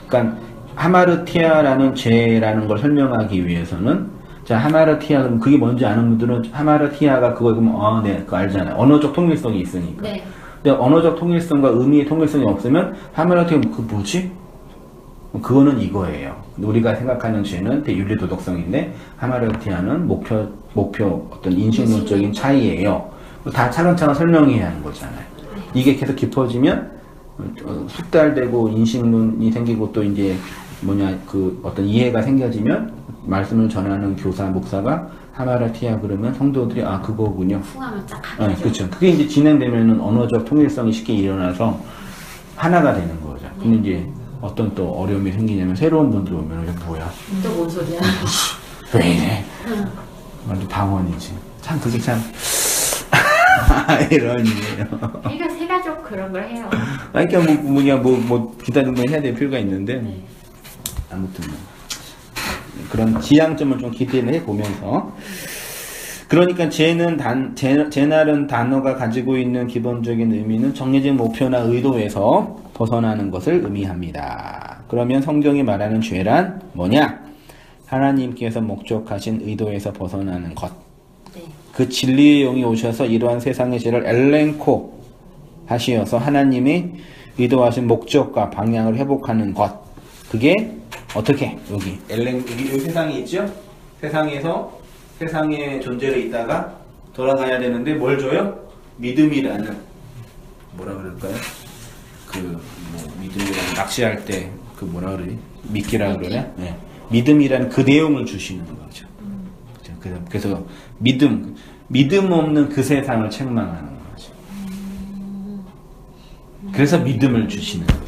그러니까 하마르티아라는 죄라는 걸 설명하기 위해서는, 자, 하마르티아, 그럼 그게 뭔지 아는 분들은 하마르티아가 그거 그러면 네, 그거 알잖아요. 언어적 통일성이 있으니까. 네. 근데 언어적 통일성과 의미의 통일성이 없으면 하마르티아 그 뭐지? 그거는 이거예요. 우리가 생각하는 죄는 대윤리 도덕성인데 하마르티아는 목표 어떤 인식론적인 차이예요. 다 차근차근 설명해야 하는 거잖아요. 이게 계속 깊어지면 숙달되고 인식론이 생기고 또 이제 그 어떤 이해가 생겨지면 말씀을 전하는 교사 목사가 하마르티아 그러면 성도들이 그거군요. 풍하면 쫙 네, 가죠. 그렇죠. 그게 이제 진행되면은 언어적 통일성이 쉽게 일어나서 하나가 되는 거죠. 근데 이제 어떤 또 어려움이 생기냐면 새로운 분들 오면 이게 뭐야? 또 뭔 소리야? 왜 이래? 완전 당원이지. 참 그게 참 이런 일이에요. 그러니까 세가족 그런 걸 해요. 그러니까 뭐 기다리면 해야 될 필요가 있는데 아무튼 그런 지향점을 좀 기대를 해보면서, 그러니까 죄날은 단어가 가지고 있는 기본적인 의미는 정해진 목표나 의도에서 벗어나는 것을 의미합니다. 그러면 성경이 말하는 죄란 뭐냐? 하나님께서 목적하신 의도에서 벗어나는 것. 네. 그 진리의 영이 오셔서 이러한 세상의 죄를 엘렌코 하시어서 하나님이 의도하신 목적과 방향을 회복하는 것. 그게 어떻게? 여기 세상이 있죠? 세상의 존재로 있다가 돌아가야 되는데 뭘 줘요? 믿음이라는, 뭐라 그럴까요? 믿음이라는, 낚시할 때 뭐라 그러지? 미끼라 그러냐? 네. 믿음이라는 그 내용을 주시는 거죠. 그래서 믿음 없는 그 세상을 책망하는 거죠. 그래서 믿음을 주시는 거죠.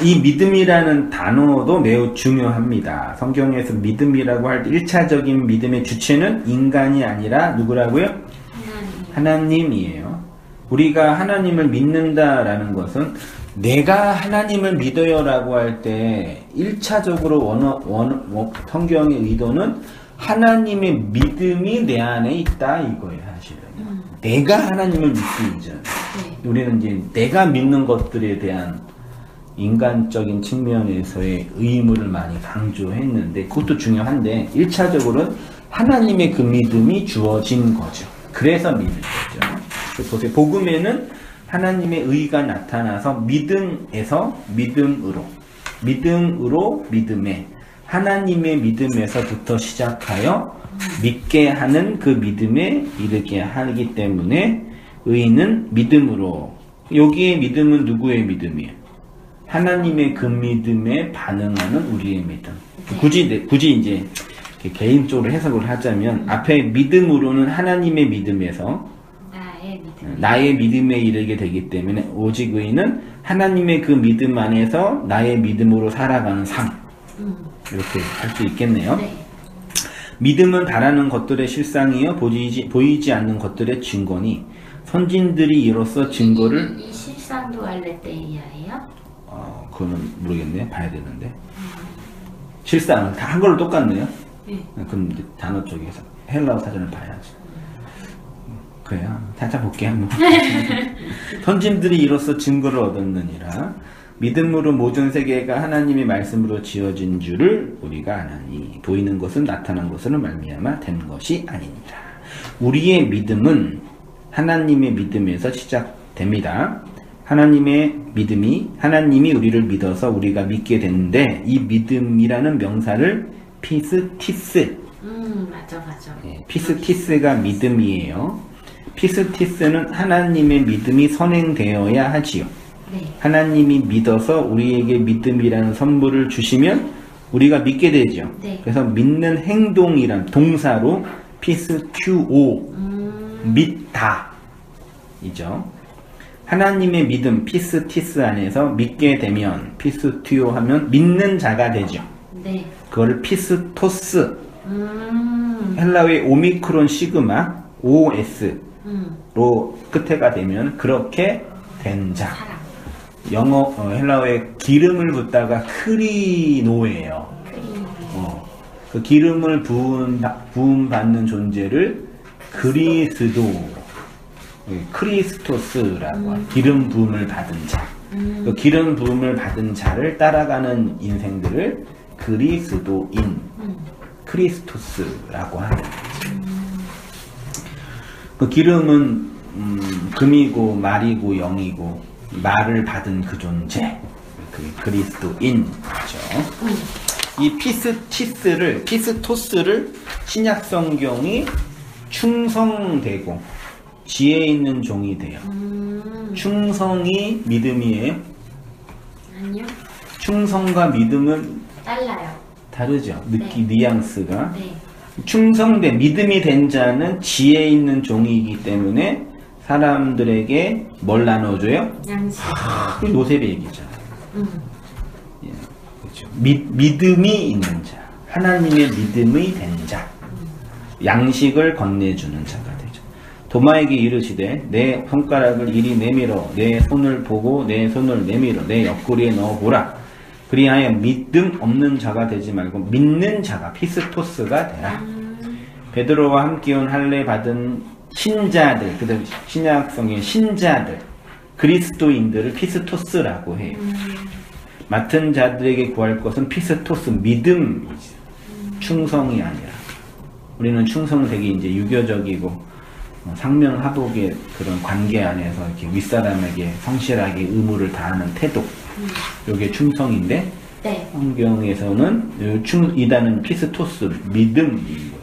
이 믿음이라는 단어도 매우 중요합니다. 성경에서 믿음이라고 할 때 1차적인 믿음의 주체는 인간이 아니라 누구라고요? 하나님이에요. 우리가 하나님을 믿는다라는 것은 내가 하나님을 믿어요 라고 할 때 1차적으로 성경의 의도는 하나님의 믿음이 내 안에 있다 이거예요. 사실은 내가 하나님을 믿습니다. 우리는 이제 내가 믿는 것들에 대한 인간적인 측면에서의 의무를 많이 강조했는데 그것도 중요한데 1차적으로는 하나님의 그 믿음이 주어진 거죠. 그래서 믿는 거죠. 보세요. 복음에는 하나님의 의가 나타나서 믿음에서 믿음으로 믿음에 하나님의 믿음에서부터 시작하여 믿게 하는 그 믿음에 이르게 하기 때문에 의는 믿음으로, 여기에 믿음은 누구의 믿음이에요? 하나님의 그 믿음에 반응하는 우리의 믿음. 굳이 이제 개인적으로 해석을 하자면 앞에 믿음으로는 하나님의 믿음에서 나의 믿음에 이르게 되기 때문에 오직 의는 하나님의 그 믿음 안에서 나의 믿음으로 살아가는 삶. 이렇게 할 수 있겠네요. 네. 믿음은 바라는 것들의 실상이요 보이지 않는 것들의 증거니 선진들이 이로써 증거를 이 실상도 알레테이아예요? 그거는 모르겠네. 봐야 되는데. 실상 다 한글로 똑같네요. 그럼 이제 단어 쪽에서 헬라어 사전을 봐야지. 그래요. 찾아볼게 한번. 선진들이 이로써 증거를 얻었느니라. 믿음으로 모든 세계가 하나님의 말씀으로 지어진 줄을 우리가 아나니 보이는 것은 나타난 것으로 말미암아 된 것이 아니니라. 우리의 믿음은 하나님의 믿음에서 시작됩니다. 하나님이 우리를 믿어서 우리가 믿게 되는데 이 믿음이라는 명사를 피스티스. 맞아. 피스티스가 믿음이에요. 피스티스는 하나님의 믿음이 선행되어야 하지요. 네. 하나님이 믿어서 우리에게 믿음이라는 선물을 주시면 우리가 믿게 되죠. 네. 그래서 믿는 행동이란 동사로 피스튜오, 믿다 이죠. 하나님의 믿음 피스티스 안에서 믿게 되면 피스튜오 하면 믿는 자가 되죠. 네. 그거를 피스토스, 헬라어의 오미크론 시그마 OS로 끝에가 되면 그렇게 된 자. 사랑. 영어 헬라어에 기름을 붓다가 크리노예요. 그 기름을 부음 받는 존재를 그리스도, 크리스토스라고 기름 부음을 받은 자. 그 기름 부음을 받은 자를 따라가는 인생들을 그리스도인, 크리스토스라고 하는 거죠. 그 기름은 금이고 말이고 영이고 말을 받은 그 존재, 그 그리스도인이죠. 이 피스토스를 신약 성경이 충성되고 지혜 있는 종이 돼요. 충성이 믿음이에요? 아니요. 충성과 믿음은 달라요. 다르죠. 네. 뉘앙스가. 네. 충성된 믿음이 된 자는 지혜 있는 종이기 때문에 사람들에게 뭘 나눠줘요? 양식. 그 요셉의 얘기잖아요. 예, 그렇죠. 믿음이 있는 자, 하나님의 믿음이 된 자, 양식을 건네주는 자가 되죠. 도마에게 이르시되 내 손가락을 이리 내밀어 내 손을 보고 내 손을 내밀어 내 옆구리에 넣어보라. 그리하여 믿음 없는 자가 되지 말고 믿는 자가 피스토스가 되라. 베드로와 함께 온 할례 받은 신자들, 그다음 신약성의 신자들, 그리스도인들을 피스토스라고 해요. 맡은 자들에게 구할 것은 피스토스, 믿음이지, 충성이 아니라. 우리는 충성 되게 이제 유교적이고 상명하복의 그런 관계 안에서 이렇게 윗사람에게 성실하게 의무를 다하는 태도, 요게 충성인데 네. 성경에서는 이단은 피스토스, 믿음인 거예요.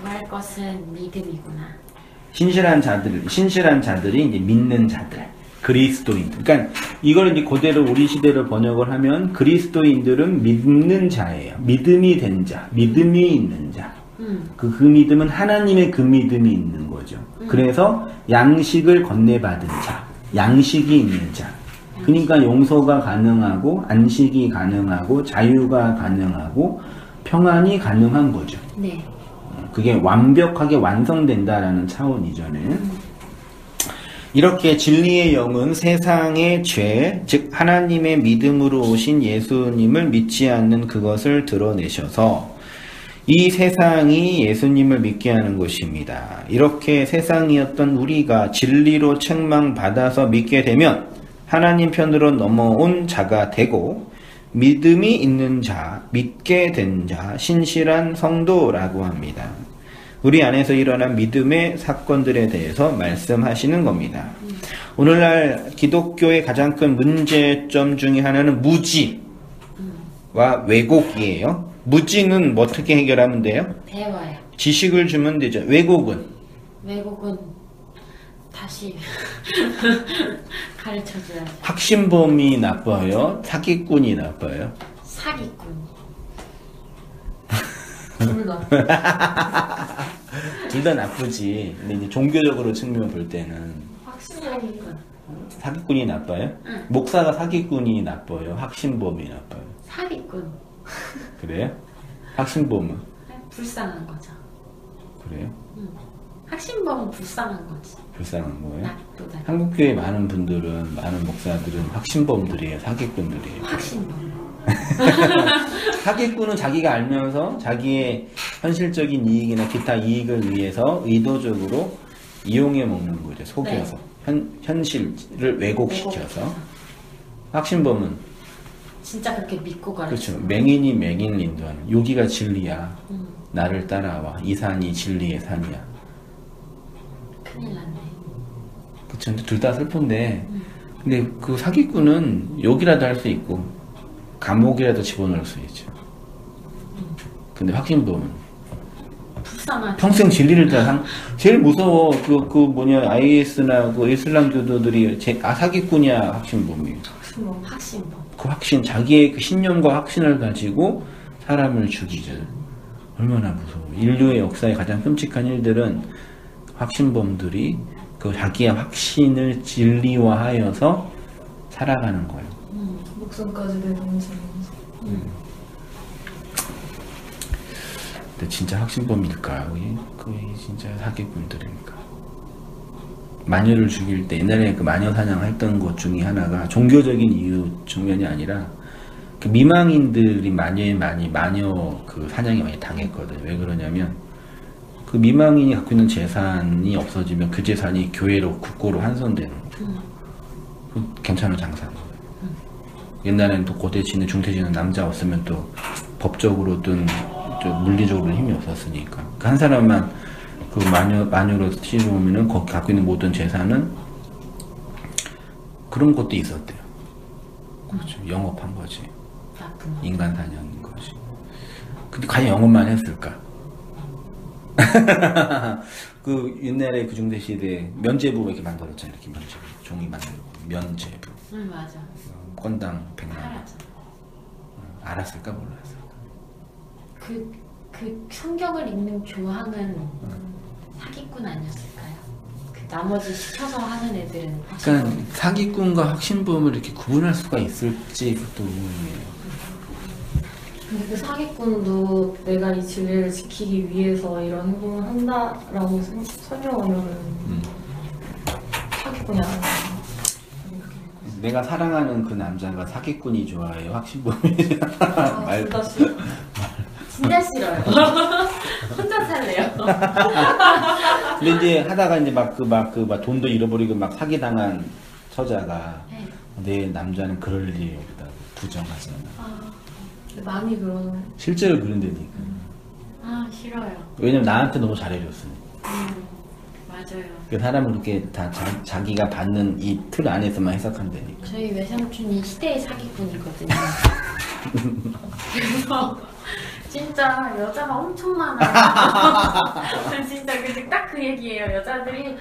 구할 것은 믿음이구나. 신실한 자들이 이제 믿는 자들, 그리스도인. 그러니까 이걸 이제 그대로 우리 시대로 번역을 하면 그리스도인들은 믿는 자예요. 믿음이 된 자, 믿음이 있는 자. 그 믿음은 하나님의 그 믿음이 있는 거죠. 그래서 양식을 건네받은 자, 양식이 있는 자. 그러니까 용서가 가능하고 안식이 가능하고 자유가 가능하고 평안이 가능한 거죠. 네. 그게 완벽하게 완성된다라는 차원이죠는. 이렇게 진리의 영은 세상의 죄, 즉 하나님의 믿음으로 오신 예수님을 믿지 않는 그것을 드러내셔서 이 세상이 예수님을 믿게 하는 것입니다. 이렇게 세상이었던 우리가 진리로 책망받아서 믿게 되면 하나님 편으로 넘어온 자가 되고 믿음이 있는 자, 믿게 된 자, 신실한 성도라고 합니다. 우리 안에서 일어난 믿음의 사건들에 대해서 말씀하시는 겁니다. 오늘날 기독교의 가장 큰 문제점 중에 하나는 무지와 왜곡이에요. 무지는 어떻게 해결하면 돼요? 배워요. 지식을 주면 되죠. 왜곡은? 외국은 다시 가르쳐줘야죠. 확신범이 나빠요? 사기꾼이 나빠요? 사기꾼. 둘 다. 둘 다 나쁘지. 근데 이제 종교적으로 측면 볼 때는 사기꾼. 사기꾼이 나빠요? 응. 목사가 사기꾼이 나빠요? 확신범이 나빠요? 사기꾼. 그래요? 확신범은? 불쌍한 거죠. 그래요? 확신범은 불쌍한 거지. 불쌍한 거예요? 나쁘다. 한국교회 많은 분들은, 많은 목사들은 확신범들이에요, 사기꾼들이에요. 확신범. 사기꾼은 자기가 알면서 자기의 현실적인 이익이나 기타 이익을 위해서 의도적으로 이용해 먹는 거죠. 속여서. 현실을 왜곡시켜서. 확신범은 진짜 그렇게 믿고 가르쳐. 그렇죠. 맹인이 맹인을 인도하는. 여기가 진리야. 나를 따라와. 이 산이 진리의 산이야. 큰일 났네. 그쵸. 근데 둘 다 슬픈데. 근데 그 사기꾼은 욕이라도 할 수 있고, 감옥이라도 집어넣을 수 있죠. 근데 확신범은 불쌍하지. 평생 진리를 다 제일 무서워. 그 뭐냐, IS나 그 이슬람교도들이 사기꾼이야, 확신범이. 확신범. 그 확신, 자기의 그 신념과 확신을 가지고 사람을 죽이죠. 얼마나 무서워. 인류의 역사의 가장 끔찍한 일들은 확신범들이 그 자기의 확신을 진리화하여서 살아가는 거예요. 목숨까지 내던지면서. 근데 진짜 확신범일까? 그게 진짜 사기꾼들일까? 마녀를 죽일 때 옛날에 그 마녀 사냥했던 것 중에 하나가 종교적인 이유 측면이 아니라 그 미망인들이 마녀 그 사냥에 많이 당했거든. 왜 그러냐면 그 미망인이 갖고 있는 재산이 없어지면 그 재산이 교회로 국고로 환선되는 거예요. 괜찮은 장사인 거예요. 옛날에는 또 고대치는 중태치는 남자 없으면 또 법적으로든 물리적으로 힘이 없었으니까 그 한 사람만 그 마녀로 씌우면은 거기 갖고 있는 모든 재산은 그런 것도 있었대요. 그렇죠. 영업한 거지. 인간 사냥인 거지. 근데 과연 영업만 했을까? 그 옛날에 그 중대 시대에 면제부 이렇게 만들었잖아요. 이렇게 면제부 종이 만들고 면제부. 맞아. 건당 100만 원. 알았을까 몰랐을까? 그 성경을 읽는 교황은 사기꾼 아니었을까요? 그 나머지 시켜서 하는 애들은 그러니까 사기꾼과 확신범을 이렇게 구분할 수가 있을지 그것도 의문이에요. 근데 그 사기꾼도 내가 이 진리를 지키기 위해서 이런 행동을 한다라고 설명하면은 사기꾼이 아니야. 내가 사랑하는 그 남자가 사기꾼이 좋아해요? 확신범이? 둘다 싫어. 진짜 싫어요. 혼자 살래요. 근데 이제 하다가 이제 막 돈도 잃어버리고 막 사기당한 처자가 네. 내 남자는 그럴 일이 없다 부정하잖아. 많이 그러는. 실제로 그런다니까. 싫어요. 왜냐면 나한테 너무 잘해줬으니까. 맞아요. 그 사람은 그렇게 다 자기가 받는 이 틀 안에서만 해석한다니까. 저희 외삼촌이 시대의 사기꾼이거든요. 그래서 진짜 여자가 엄청 많아요. 진짜 근데 딱 그 얘기예요. 여자들이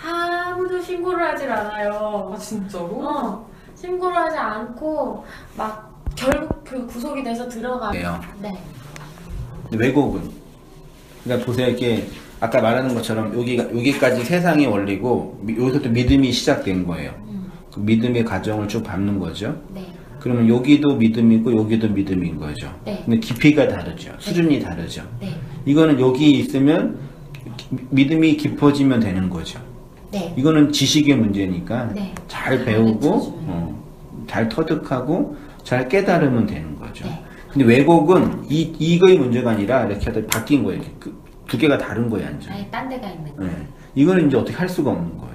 아무도 신고를 하질 않아요. 아 진짜로? 신고를 하지 않고 막 결국 그 구속이 돼서 들어가요. 네. 네. 왜곡은 그러니까 보세요. 이렇게 아까 말하는 것처럼 여기까지 세상의 원리고 여기서부터 믿음이 시작된 거예요. 그 믿음의 과정을 쭉 밟는 거죠. 네. 그러면 여기도 믿음이고 여기도 믿음인 거죠. 네. 근데 깊이가 다르죠. 수준이 다르죠. 네. 이거는 여기 있으면 믿음이 깊어지면 되는 거죠. 네. 이거는 지식의 문제니까 네. 잘 배우고 가르쳐주면. 잘 터득하고 잘 깨달으면 되는 거죠. 네. 근데 왜곡은 이거의 문제가 아니라 이렇게 하다 바뀐 거예요. 이렇게 두 개가 다른 거예요, 완전. 아예 딴 데가 있는 거. 네. 이거는 이제 어떻게 할 수가 없는 거죠.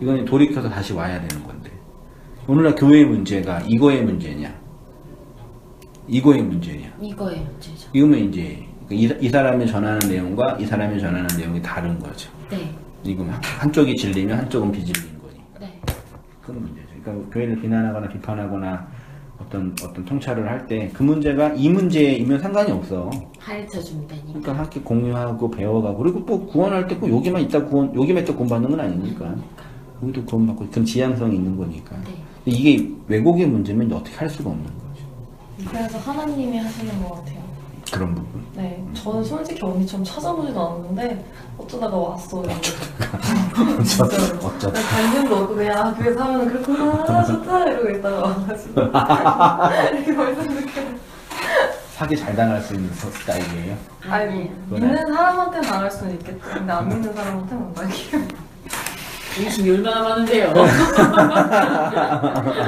이거는 돌이켜서 다시 와야 되는 건데. 오늘날 교회의 문제가 이거의 문제냐? 이거의 문제냐? 이거의 문제죠. 이거면 이제 이 사람이 전하는 내용과 이 사람이 전하는 내용이 다른 거죠. 네. 이건 한쪽이 진리면 한쪽은 비진리인 거니까. 네. 그런 문제죠. 그러니까 교회를 비난하거나 비판하거나 어떤 통찰을 할 때 그 문제가 이 문제이면 상관이 없어. 가르쳐 준다니까. 그러니까 함께 공유하고 배워가고 그리고 뭐 구원할 때 꼭 여기만 있다 여기만 있다 구원받는 건 아니니까. 여기도 구원받고 그런 지향성이 있는 거니까. 네. 근데 이게 왜곡의 문제면 어떻게 할 수가 없는 거죠. 그래서 하나님이 하시는 것 같아요. 그런 부분. 네, 저는 솔직히 언니처럼 찾아보지도 않았는데 어쩌다가 왔어요. 어쩌다. 관심도 없고 그냥 그래서 하면 그렇구나 좋다 이러고 있다가 와가지고 이렇게 벌써 느껴. 사기 잘 당할 수 있는 스타일이에요. 아니 믿는 사람한테는 당할 수는 있겠죠. 근데 안 믿는 사람한테는 안 당해요. 인심이 얼마나 많은데요.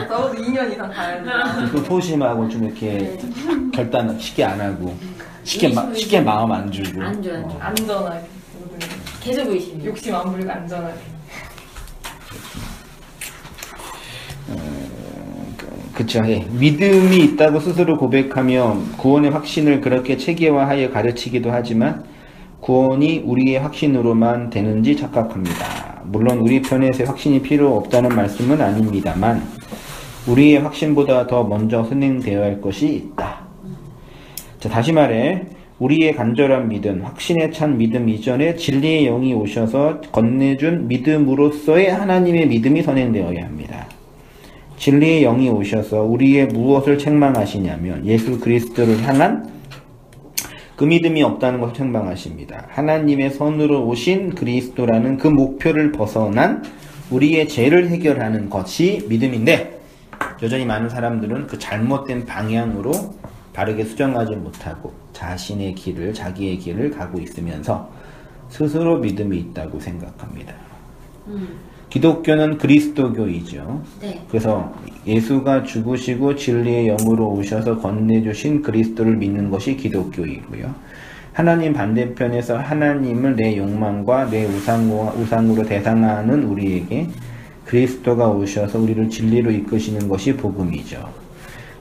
적어도 2년 이상 가야 돼. 좀 소심하고 좀 이렇게 결단 쉽게 안 하고 쉽게 마음 안 주고. 안 줘요. 안전하게. 계속 의심이. 욕심 안 부리고 안전하게. 그쵸. 예. 믿음이 있다고 스스로 고백하며 구원의 확신을 그렇게 체계화하여 가르치기도 하지만 구원이 우리의 확신으로만 되는지 착각합니다. 물론 우리 편에서 확신이 필요 없다는 말씀은 아닙니다만 우리의 확신보다 더 먼저 선행되어야 할 것이 있다. 자, 다시 말해 우리의 간절한 믿음, 확신에 찬 믿음 이전에 진리의 영이 오셔서 건네준 믿음으로서의 하나님의 믿음이 선행되어야 합니다. 진리의 영이 오셔서 우리의 무엇을 책망하시냐면 예수 그리스도를 향한 그 믿음이 없다는 것을 책망하십니다. 하나님의 선으로 오신 그리스도라는 그 목표를 벗어난 우리의 죄를 해결하는 것이 믿음인데, 여전히 많은 사람들은 그 잘못된 방향으로 바르게 수정하지 못하고 자신의 길을, 자기의 길을 가고 있으면서 스스로 믿음이 있다고 생각합니다. 기독교는 그리스도교이죠. 네. 그래서 예수가 죽으시고 진리의 영으로 오셔서 건네주신 그리스도를 믿는 것이 기독교이고요. 하나님 반대편에서 하나님을 내 욕망과 내 우상으로 대상하는 우리에게 그리스도가 오셔서 우리를 진리로 이끄시는 것이 복음이죠.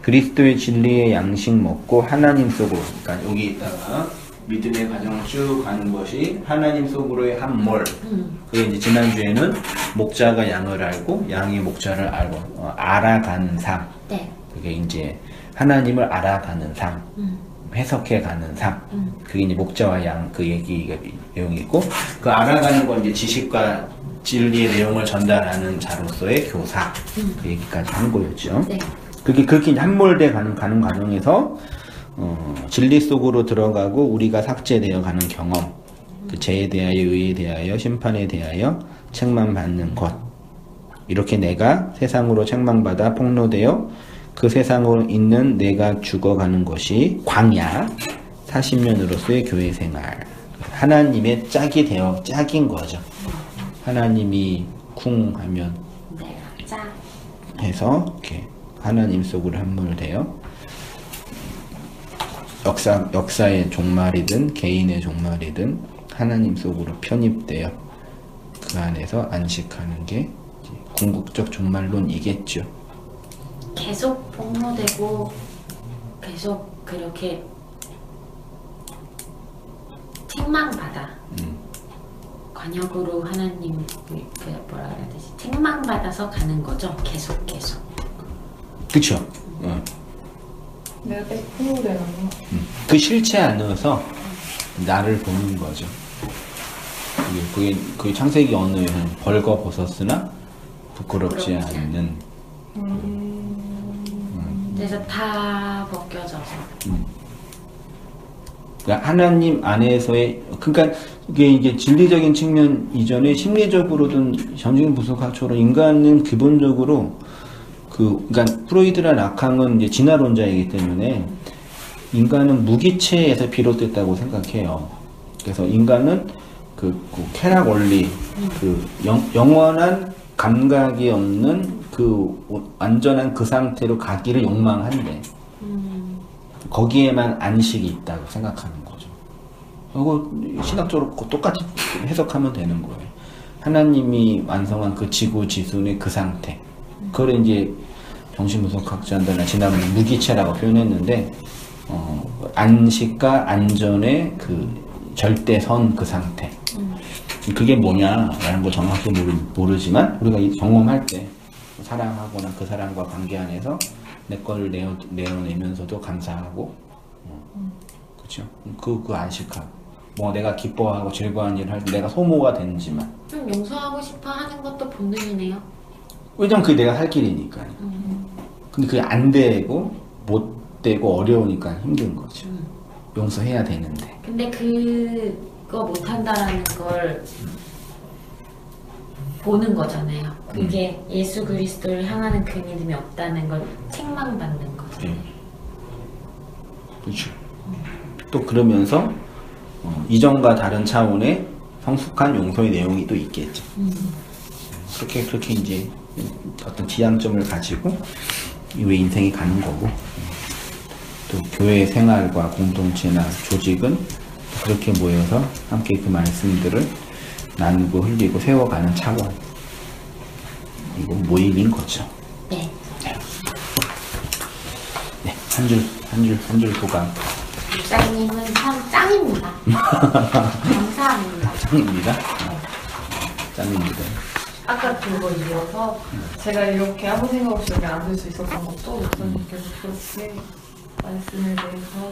그리스도의 진리의 양식 먹고 하나님 속으로, 그러니까 여기다가 믿음의 과정을 쭉 가는 것이 하나님 속으로의 함몰. 그게 이제 지난주에는 목자가 양을 알고 양이 목자를 알고 알아가는 삶. 네. 그게 이제 하나님을 알아가는 삶. 해석해가는 삶. 그게 이제 목자와 양 그 얘기가 내용이고, 그 알아가는 건 이제 지식과 진리의 내용을 전달하는 자로서의 교사. 그 얘기까지 하는 거였죠. 네. 그게 그렇게 함몰돼 가는 과정에서 진리 속으로 들어가고 우리가 삭제되어 가는 경험, 그 죄에 대하여, 의에 대하여, 심판에 대하여 책망받는 것, 이렇게 내가 세상으로 책망받아 폭로되어 그 세상으로 있는 내가 죽어가는 것이 광야 40년으로서의 교회 생활, 하나님의 짝인 거죠. 하나님이 쿵 하면 네. 짝. 해서 이렇게 하나님 속으로 함몰되어 역사의 종말이든 개인의 종말이든 하나님 속으로 편입되어 그 안에서 안식하는 게 궁극적 종말론이겠죠. 계속 폭로되고 계속 그렇게 책망받아. 관역으로 하나님 그 뭐라 그래야 되지? 책망받아서 가는 거죠. 계속. 그쵸? 내가 계속 폭로되는 거. 그 싫지 않아서 나를 보는 거죠. 그게 창세기 어느 한 벌거벗었으나 부끄럽지 않는. 그래서 다 벗겨져서. 그러니까 하나님 안에서의, 그러니까 이게 이제 진리적인 측면 이전에 심리적으로든 정신분석학적으로 인간은 기본적으로 그러니까 프로이드나 라캉은 이제 진화론자이기 때문에 인간은 무기체에서 비롯됐다고 생각해요. 그래서 인간은 그 쾌락 원리, 그 영원한 감각이 없는 그 완전한 그 상태로 가기를 욕망한대. 거기에만 안식이 있다고 생각하는 거죠. 그리고 신학적으로 똑같이 해석하면 되는 거예요. 하나님이 완성한 그 지구 지순의 그 상태. 그걸 이제 정신분석학자들이나 지난번에 무기체라고 표현했는데, 안식과 안전의 그 절대선 그 상태. 그게 뭐냐라는 걸 정확히 모르지만 우리가 경험할 때 사랑하거나 그 사람과 관계 안에서 내 거를 내어내면서도 감사하고, 그렇죠? 그 안식하고, 뭐 내가 기뻐하고 즐거운 일을 할 때 내가 소모가 되는지만 좀 용서하고 싶어 하는 것도 본능이네요. 왜냐면 그게 내가 살 길이니까요. 근데 그게 안 되고 못 되고 어려우니까 힘든 거죠. 용서해야 되는데. 근데 그거 못한다라는 걸 보는 거잖아요. 그게 예수 그리스도를 향하는 그 믿음이 없다는 걸 책망받는 거잖아요. 그렇죠. 또 그러면서 이전과 다른 차원의 성숙한 용서의 내용이 또 있겠죠. 그렇게 이제 어떤 지향점을 가지고 왜 인생이 가는 거고, 또 교회 생활과 공동체나 조직은 그렇게 모여서 함께 그 말씀들을 나누고 흘리고 세워가는 차원, 이거 모임인 거죠. 네. 네, 한 줄 소감. 목사님은 참 짱입니다. 감사합니다. 짱입니다. 짱입니다. 아까 그거 이어서 제가 이렇게 아무 생각 없이 여기 앉을 수 있었던 것도 목사님께서 그렇게 말씀에 대해서